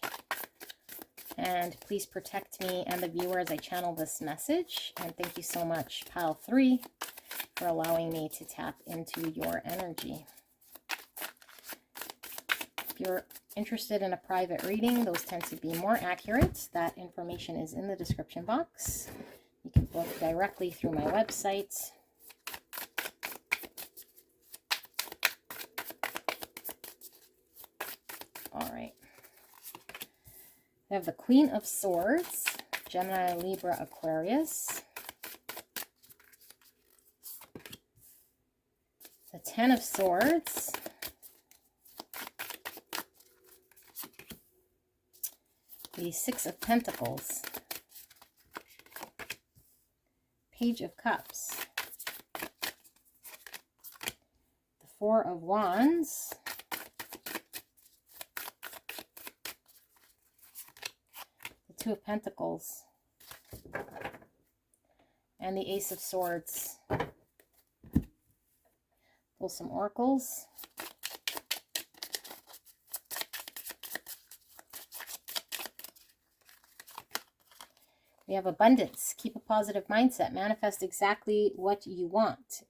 And please protect me and the viewer as I channel this message. And thank you so much, pile 3, for allowing me to tap into your energy. If you're interested in a private reading, those tend to be more accurate. That information is in the description box. You can book directly through my website. All right. We have the Queen of Swords, Gemini, Libra, Aquarius. The Ten of Swords. The Six of Pentacles, Page of Cups, the Four of Wands, the Two of Pentacles, and the Ace of Swords. Pull some oracles. We have abundance. Keep a positive mindset. Manifest exactly what you want.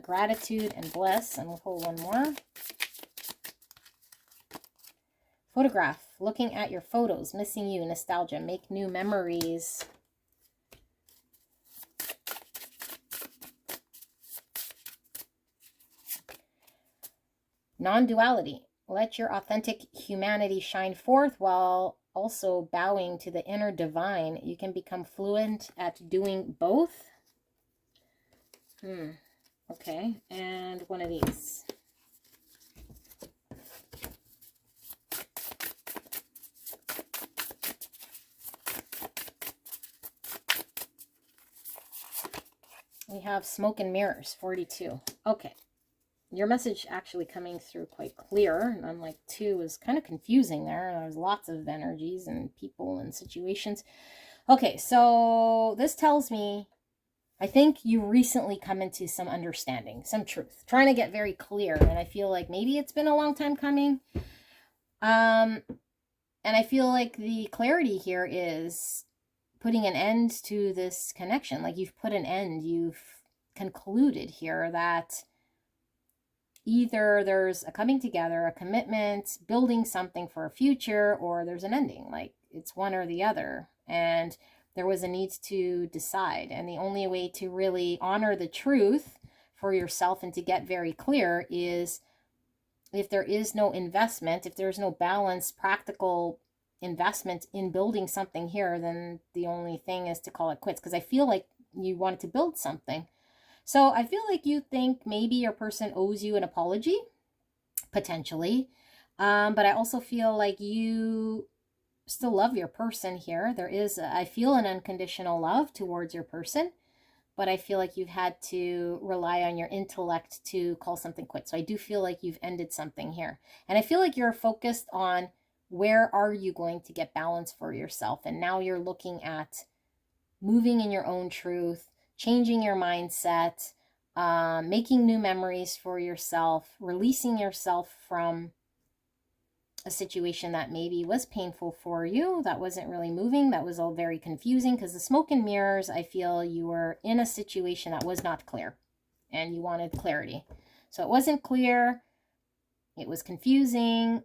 Gratitude and bliss. And we'll pull one more. Photograph. Looking at your photos. Missing you. Nostalgia. Make new memories. Non-duality. Let your authentic humanity shine forth while also bowing to the inner divine. You can become fluent at doing both. Okay, and one of these. We have Smoke and Mirrors, 42. Okay. Your message actually coming through quite clear. And unlike 2 is kind of confusing there. There's lots of energies and people and situations. Okay, so this tells me, I think you recently come into some understanding, some truth. Trying to get very clear. And I feel like maybe it's been a long time coming. And I feel like the clarity here is putting an end to this connection. Like you've put an end. You've concluded here that either there's a coming together, a commitment, building something for a future, or there's an ending. Like it's one or the other. And there was a need to decide. And the only way to really honor the truth for yourself and to get very clear is if there is no investment, if there's no balance, practical investment in building something here, then the only thing is to call it quits, because I feel like you wanted to build something. So I feel like you think maybe your person owes you an apology, potentially. But I also feel like you still love your person here. There is, I feel an unconditional love towards your person, but I feel like you've had to rely on your intellect to call something quits. So I do feel like you've ended something here. And I feel like you're focused on where are you going to get balance for yourself. And now you're looking at moving in your own truth, changing your mindset, making new memories for yourself, releasing yourself from a situation that maybe was painful for you, that wasn't really moving, that was all very confusing, because the smoke and mirrors, I feel you were in a situation that was not clear and you wanted clarity. So it wasn't clear, it was confusing,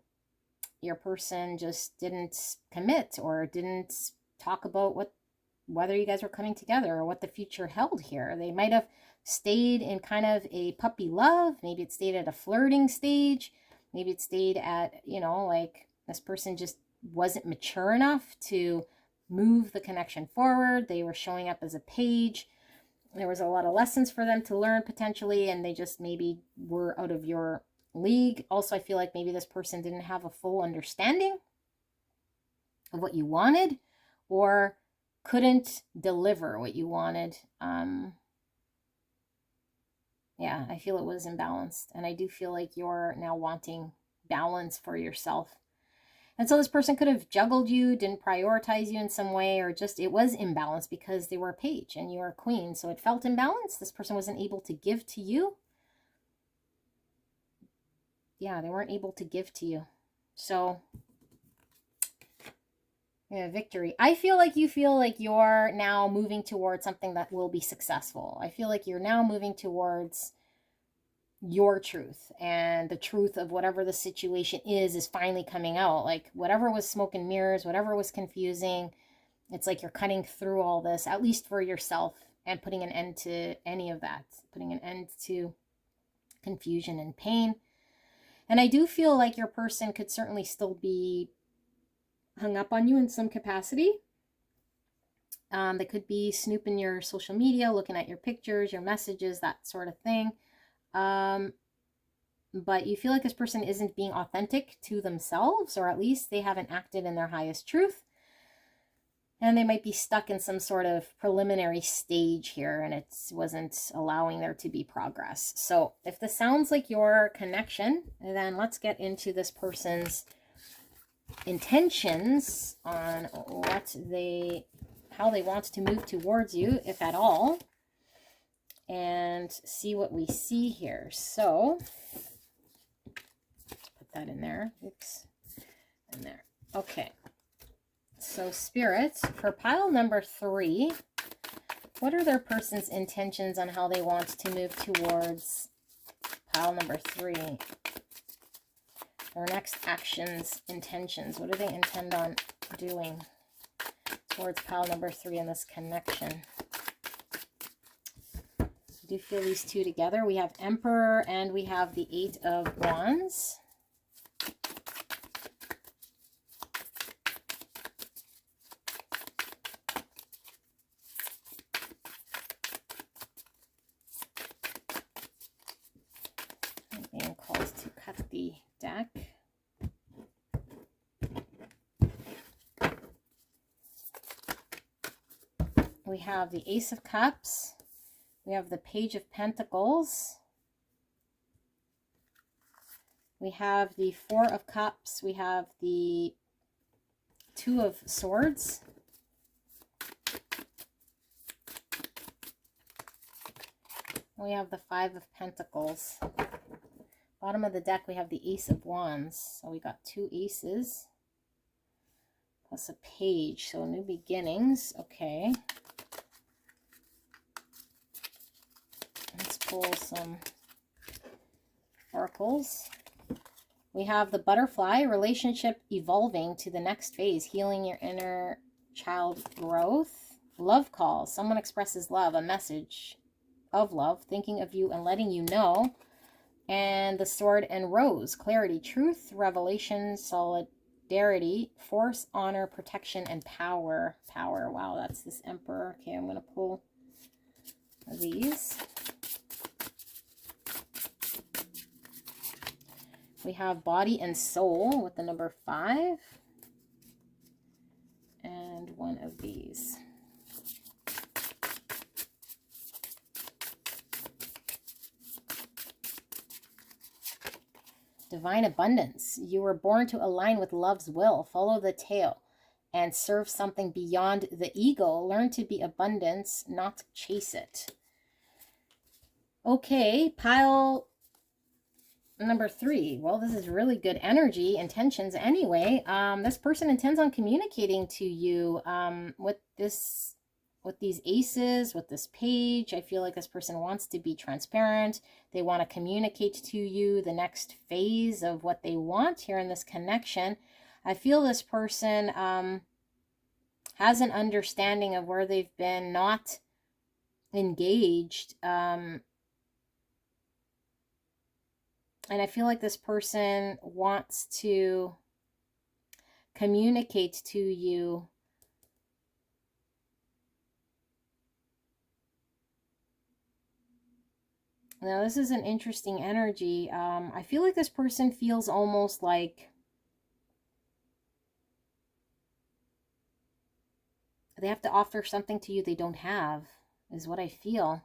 your person just didn't commit or didn't talk about whether you guys were coming together or what the future held here. They might have stayed in kind of a puppy love, maybe it stayed at a flirting stage. Maybe it stayed at, you know, like this person just wasn't mature enough to move the connection forward. They were showing up as a page. There was a lot of lessons for them to learn potentially, and they just maybe were out of your league. Also, I feel like maybe this person didn't have a full understanding of what you wanted or couldn't deliver what you wanted. Yeah, I feel it was imbalanced. And I do feel like you're now wanting balance for yourself. And so this person could have juggled you, didn't prioritize you in some way, or just it was imbalanced because they were a page and you were a queen. So it felt imbalanced. This person wasn't able to give to you. Yeah, they weren't able to give to you. So, yeah, victory. I feel like you feel like you're now moving towards something that will be successful. I feel like you're now moving towards your truth, and the truth of whatever the situation is finally coming out. Like whatever was smoke and mirrors, whatever was confusing, it's like you're cutting through all this, at least for yourself, and putting an end to any of that, putting an end to confusion and pain. And I do feel like your person could certainly still be hung up on you in some capacity. They could be snooping your social media, looking at your pictures, your messages, that sort of thing. But you feel like this person isn't being authentic to themselves, or at least they haven't acted in their highest truth. And they might be stuck in some sort of preliminary stage here, and it wasn't allowing there to be progress. So if this sounds like your connection, then let's get into this person's intentions on how they want to move towards you, if at all, and see what we see here. So put that in there. Oops. In there. Okay. So Spirit, for pile number 3, what are their person's intentions on how they want to move towards pile number 3? Their next actions, intentions. What do they intend on doing towards pile number 3 in this connection? I do feel these two together. We have Emperor and we have the 8 of Wands. I'm being called to cut the deck. We have the Ace of Cups. We have the Page of Pentacles. We have the 4 of Cups. We have the 2 of Swords. We have the 5 of Pentacles. Bottom of the deck, we have the Ace of Wands. So we got 2 aces plus a page. So new beginnings. Okay. Let's pull some oracles. We have the Butterfly, relationship evolving to the next phase, healing your inner child growth. Love call, someone expresses love, a message of love, thinking of you and letting you know. And the Sword and Rose, clarity, truth, revelation, solid solidarity, force, honor, protection, and power. Power. Wow, that's this Emperor. Okay, I'm going to pull these. We have body and soul with the number 5. And one of these. Divine abundance. You were born to align with love's will. Follow the tail and serve something beyond the ego. Learn to be abundance, not chase it. Okay, pile number 3. Well, this is really good energy, intentions anyway. This person intends on communicating to you with these aces, with this page. I feel like this person wants to be transparent. They want to communicate to you the next phase of what they want here in this connection. I feel this person has an understanding of where they've been not engaged. And I feel like this person wants to communicate to you now. This is an interesting energy. I feel like this person feels almost like they have to offer something to you they don't have, is what I feel.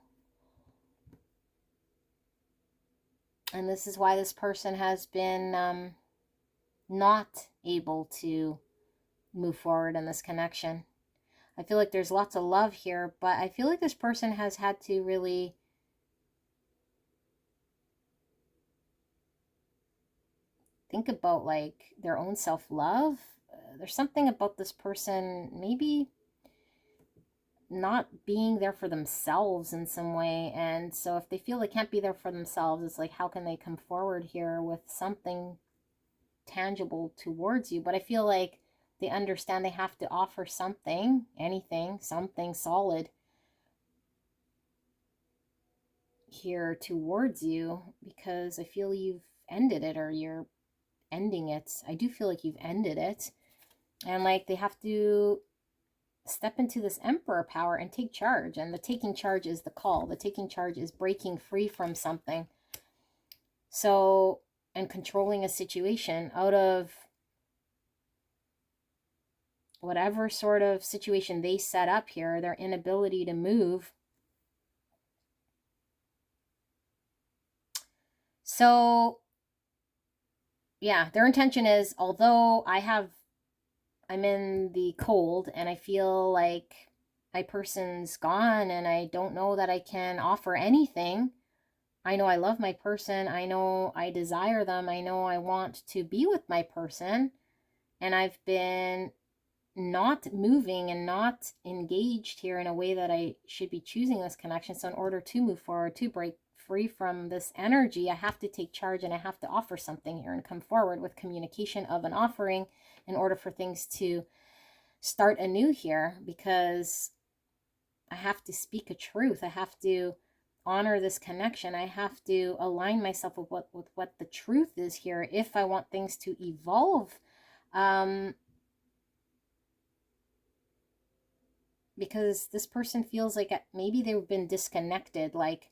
And this is why this person has been not able to move forward in this connection. I feel like there's lots of love here, but I feel like this person has had to really think about like their own self-love. There's something about this person maybe not being there for themselves in some way. And so if they feel they can't be there for themselves, it's like, how can they come forward here with something tangible towards you? But I feel like they understand they have to offer something, anything, something solid here towards you, because I feel you've ended it, or you're ending it. I do feel like you've ended it. And like they have to step into this Emperor power and take charge. And the taking charge is the call. The taking charge is breaking free from something. So, and controlling a situation out of whatever sort of situation they set up here, their inability to move. So, yeah, their intention is, although I'm in the cold and I feel like my person's gone and I don't know that I can offer anything. I know I love my person. I know I desire them. I know I want to be with my person. And I've been not moving and not engaged here in a way that I should be choosing this connection. So in order to move forward, to break free from this energy, I have to take charge and I have to offer something here and come forward with communication of an offering in order for things to start anew here, because I have to speak a truth. I have to honor this connection. I have to align myself with what the truth is here if I want things to evolve. Because this person feels like maybe they've been disconnected, like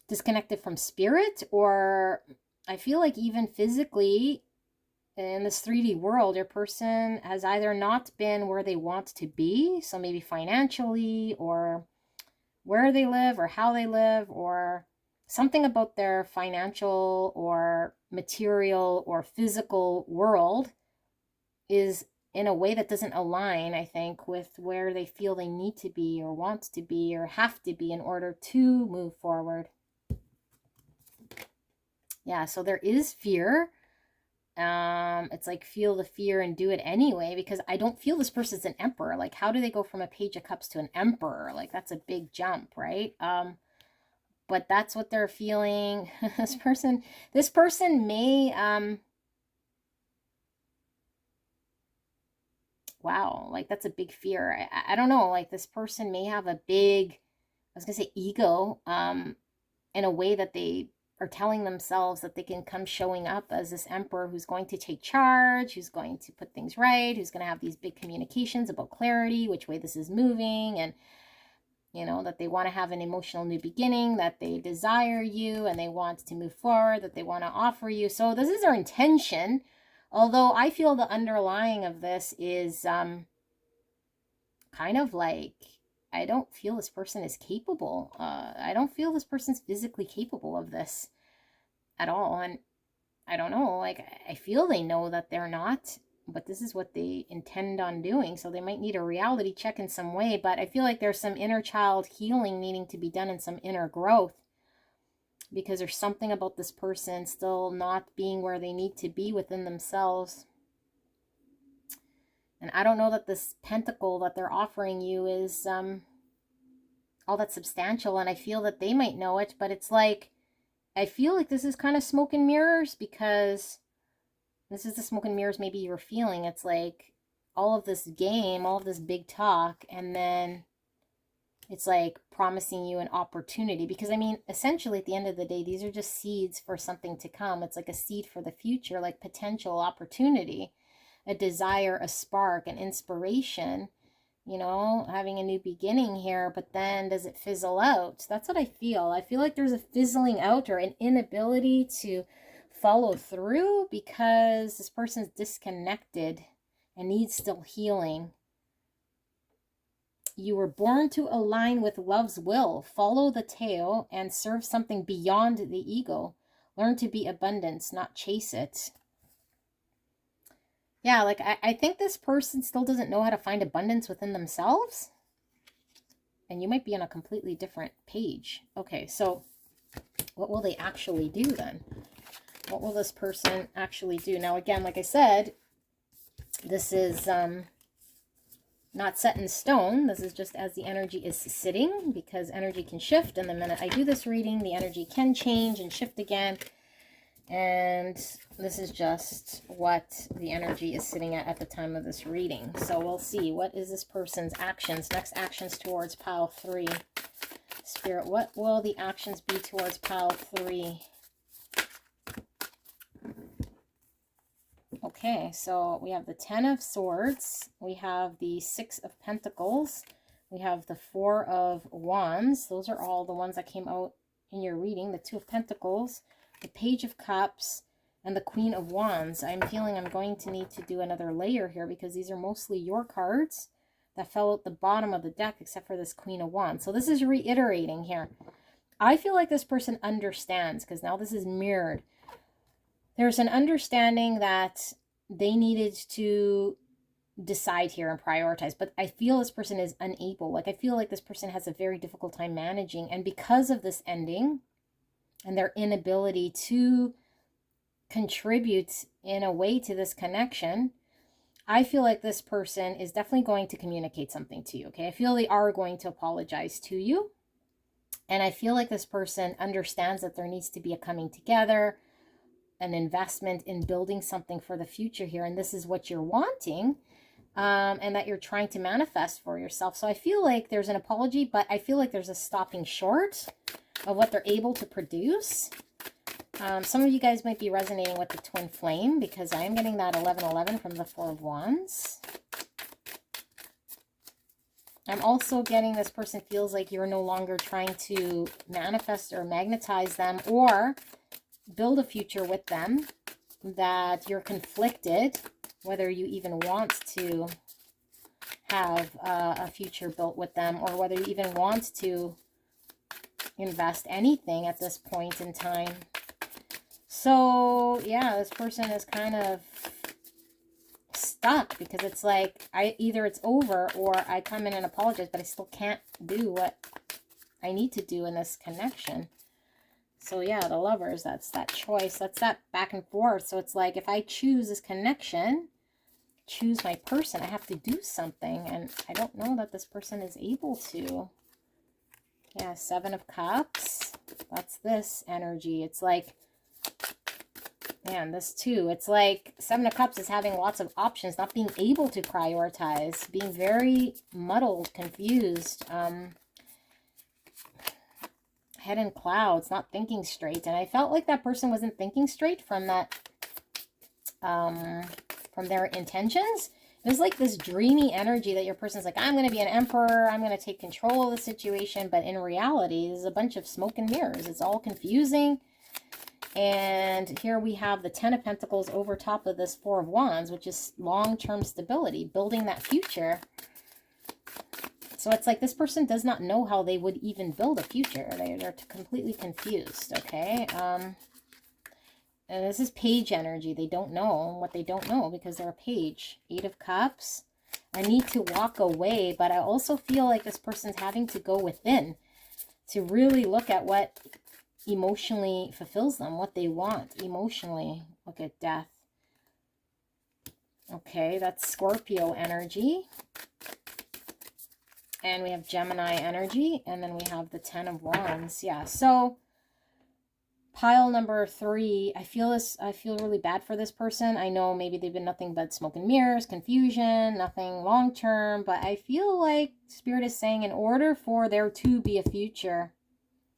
disconnected from spirit, or I feel like even physically in this 3D world, your person has either not been where they want to be, so maybe financially, or where they live, or how they live, or something about their financial or material or physical world is in a way that doesn't align, I think, with where they feel they need to be or want to be or have to be in order to move forward. Yeah, so there is fear. It's like, feel the fear and do it anyway, because I don't feel this person's an emperor. Like, how do they go from a page of cups to an emperor? Like, that's a big jump, right? But that's what they're feeling. This person may, wow, like that's a big fear. I don't know, like this person may have a big, I was gonna say ego, in a way that they are telling themselves that they can come showing up as this emperor who's going to take charge, who's going to put things right, who's going to have these big communications about clarity, which way this is moving, and, you know, that they want to have an emotional new beginning, that they desire you and they want to move forward, that they want to offer you. So this is their intention. Although I feel the underlying of this is kind of like, I don't feel this person is capable. I don't feel this person's physically capable of this at all. And I don't know, like, I feel they know that they're not, but this is what they intend on doing. So they might need a reality check in some way, but I feel like there's some inner child healing needing to be done and some inner growth, because there's something about this person still not being where they need to be within themselves. And I don't know that this pentacle that they're offering you is all that substantial. And I feel that they might know it, but it's like, I feel like this is kind of smoke and mirrors, because this is the smoke and mirrors maybe you're feeling. It's like all of this game, all of this big talk, and then it's like promising you an opportunity. Because I mean, essentially at the end of the day, these are just seeds for something to come. It's like a seed for the future, like potential opportunity, a desire, a spark, an inspiration, you know, having a new beginning here. But then does it fizzle out? That's what I feel. I feel like there's a fizzling out or an inability to follow through, because this person's disconnected and needs still healing. You were born to align with love's will. Follow the tail and serve something beyond the ego. Learn to be abundance, not chase it. Yeah, like I think this person still doesn't know how to find abundance within themselves. And you might be on a completely different page. Okay, so what will they actually do then? What will this person actually do? Now, again, like I said, this is not set in stone. This is just as the energy is sitting, because energy can shift. And the minute I do this reading, the energy can change and shift again. And this is just what the energy is sitting at the time of this reading. So we'll see. What is this person's actions? Next actions towards pile 3. Spirit, what will the actions be towards pile 3? Okay, so we have the 10 of Swords. We have the 6 of Pentacles. We have the 4 of Wands. Those are all the ones that came out in your reading. The 2 of Pentacles, the Page of Cups, and the Queen of Wands. I'm feeling I'm going to need to do another layer here, because these are mostly your cards that fell at the bottom of the deck, except for this Queen of Wands. So this is reiterating here. I feel like this person understands, because now this is mirrored. There's an understanding that they needed to decide here and prioritize, but I feel this person is unable. Like, I feel like this person has a very difficult time managing, and because of this ending and their inability to contribute in a way to this connection, I feel like this person is definitely going to communicate something to you, okay? I feel they are going to apologize to you, and I feel like this person understands that there needs to be a coming together, an investment in building something for the future here, and this is what you're wanting, and that you're trying to manifest for yourself. So I feel like there's an apology, but I feel like there's a stopping short of what they're able to produce. Some of you guys might be resonating with the twin flame, because I am getting that 1111 from the 4 of Wands. I'm also getting this person feels like you're no longer trying to manifest or magnetize them or build a future with them, that you're conflicted whether you even want to have a future built with them, or whether you even want to invest anything at this point in time. So yeah, this person is kind of stuck, because it's like, either it's over or I come in and apologize, but I still can't do what I need to do in this connection. So yeah, the Lovers, that's that choice, that's that back and forth. So it's like, if I choose this connection, choose my person, I have to do something, and I don't know that this person is able to. Yeah, 7 of Cups, that's this energy. It's like, man, this too, it's like 7 of Cups is having lots of options, not being able to prioritize, being very muddled, confused, head in clouds, not thinking straight. And I felt like that person wasn't thinking straight from that, from their intentions. It was like this dreamy energy that your person's like, I'm going to be an emperor. I'm going to take control of the situation. But in reality, there's a bunch of smoke and mirrors. It's all confusing. And here we have the 10 of Pentacles over top of this 4 of Wands, which is long-term stability, building that future. So it's like this person does not know how they would even build a future. They're completely confused, okay? And this is page energy. They don't know what they don't know because they're a page. 8 of Cups. I need to walk away, but I also feel like this person's having to go within to really look at what emotionally fulfills them, what they want emotionally. Look at Death. Okay, that's Scorpio energy. And we have Gemini energy, and then we have the 10 of Wands. Yeah, so pile number 3, I feel really bad for this person. I know maybe they've been nothing but smoke and mirrors, confusion, nothing long-term, but I feel like Spirit is saying in order for there to be a future,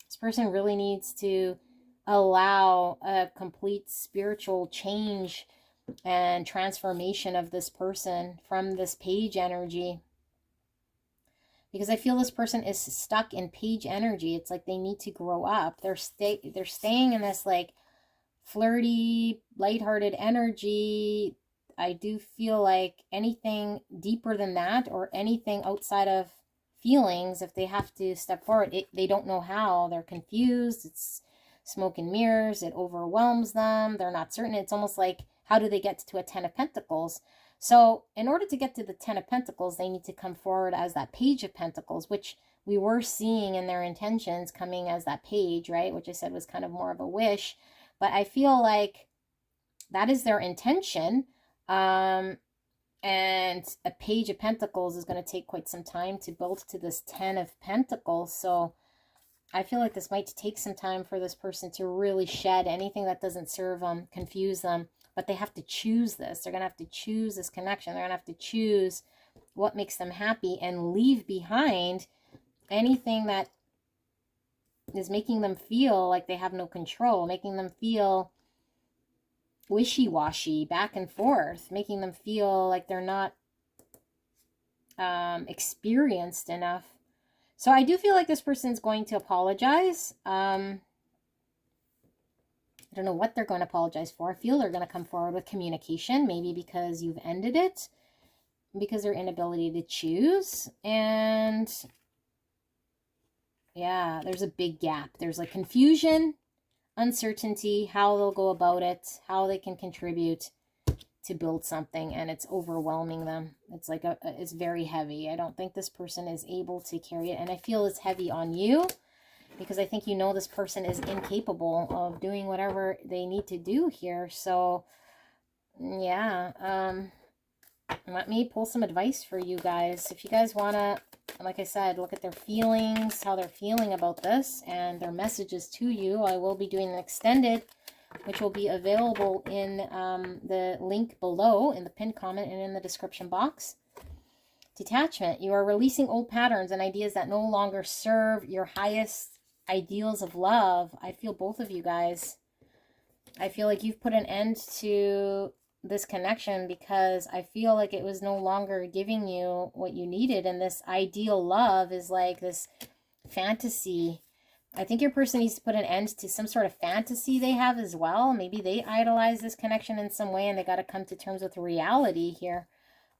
this person really needs to allow a complete spiritual change and transformation of this person from this page energy. Because I feel this person is stuck in page energy. It's like they need to grow up. They're staying in this like flirty, lighthearted energy. I do feel like anything deeper than that or anything outside of feelings, if they have to step forward, they don't know how. They're confused. It's smoke and mirrors. It overwhelms them. They're not certain. It's almost like, how do they get to a 10 of Pentacles? So in order to get to the 10 of Pentacles, they need to come forward as that Page of Pentacles, which we were seeing in their intentions coming as that page, right? Which I said was kind of more of a wish. But I feel like that is their intention. And a Page of Pentacles is going to take quite some time to build to this 10 of Pentacles. So I feel like this might take some time for this person to really shed anything that doesn't serve them, confuse them. But they have to choose this. They're going to have to choose this connection. They're going to have to choose what makes them happy and leave behind anything that is making them feel like they have no control, making them feel wishy-washy, back and forth, making them feel like they're not experienced enough. So I do feel like this person's going to apologize. I don't know what they're going to apologize for. I feel they're going to come forward with communication, maybe because you've ended it, because their inability to choose. And yeah, there's a big gap. There's like confusion, uncertainty, how they'll go about it, how they can contribute to build something, and it's overwhelming them. It's like it's very heavy. I don't think this person is able to carry it, and I feel it's heavy on you. Because I think you know this person is incapable of doing whatever they need to do here. So, yeah. Let me pull some advice for you guys. If you guys want to, like I said, look at their feelings, how they're feeling about this, and their messages to you, I will be doing an extended, which will be available in the link below, in the pinned comment and in the description box. Detachment. You are releasing old patterns and ideas that no longer serve your highest ideals of love. I feel both of you guys. I feel like you've put an end to this connection because I feel like it was no longer giving you what you needed. And this ideal love is like this fantasy. I think your person needs to put an end to some sort of fantasy they have as well. Maybe they idolize this connection in some way and they got to come to terms with reality here.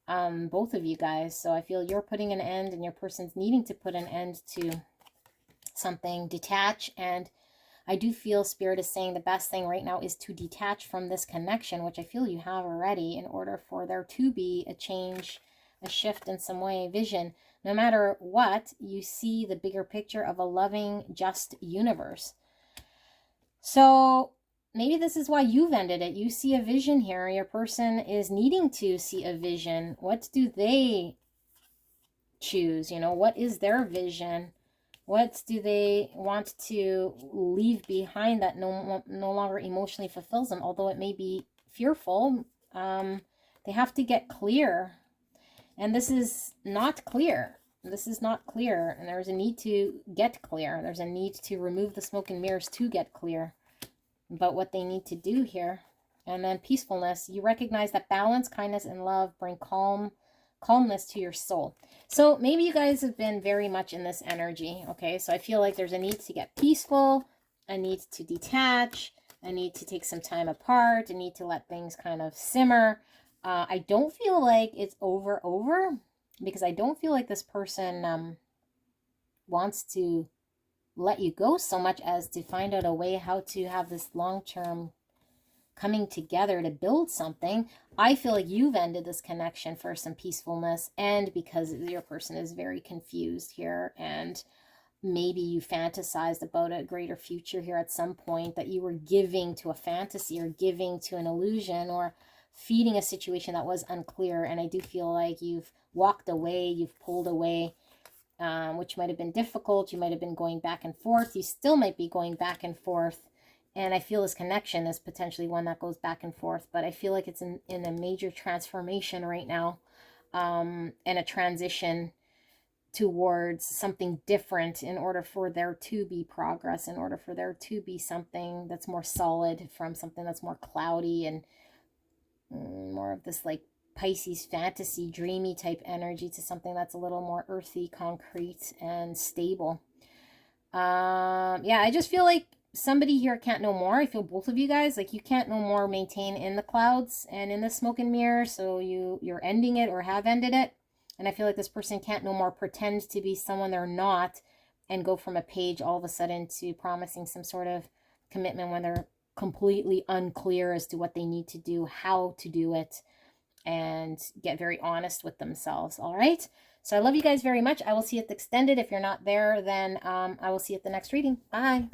Both of you guys. So I feel you're putting an end and your person's needing to put an end to something, detach. And I do feel Spirit is saying the best thing right now is to detach from this connection, which I feel you have already, in order for there to be a change, a shift in some way, vision. No matter what, you see the bigger picture of a loving, just universe. So maybe this is why you've ended it. You see a vision here. Your person is needing to see a vision. What do they choose? You know, what is their vision? What do they want to leave behind that no longer emotionally fulfills them? Although it may be fearful, they have to get clear. And this is not clear. This is not clear, and there's a need to get clear. There's a need to remove the smoke and mirrors to get clear about what they need to do here. And then peacefulness. You recognize that balance, kindness, and love bring calmness to your soul. So maybe you guys have been very much in this energy, okay? So I feel like there's a need to get peaceful, a need to detach, a need to take some time apart, a need to let things kind of simmer. I don't feel like it's over, because I don't feel like this person wants to let you go so much as to find out a way how to have this long-term coming together to build something. I feel like you've ended this connection for some peacefulness, and because your person is very confused here, and maybe you fantasized about a greater future here at some point, that you were giving to a fantasy or giving to an illusion or feeding a situation that was unclear. And I do feel like you've walked away, you've pulled away, which might have been difficult. You might have been going back and forth. You still might be going back and forth. And I feel this connection is potentially one that goes back and forth. But I feel like it's in a major transformation right now, and a transition towards something different in order for there to be progress, in order for there to be something that's more solid from something that's more cloudy and more of this like Pisces fantasy, dreamy type energy to something that's a little more earthy, concrete, and stable. Yeah, I just feel like somebody here can't no more. I feel both of you guys, like you can't no more maintain in the clouds and in the smoke and mirror, so you're ending it or have ended it. And I feel like this person can't no more pretend to be someone they're not and go from a page all of a sudden to promising some sort of commitment when they're completely unclear as to what they need to do, how to do it, and get very honest with themselves. All right. So I love you guys very much. I will see you at the extended. If you're not there, then I will see you at the next reading. Bye.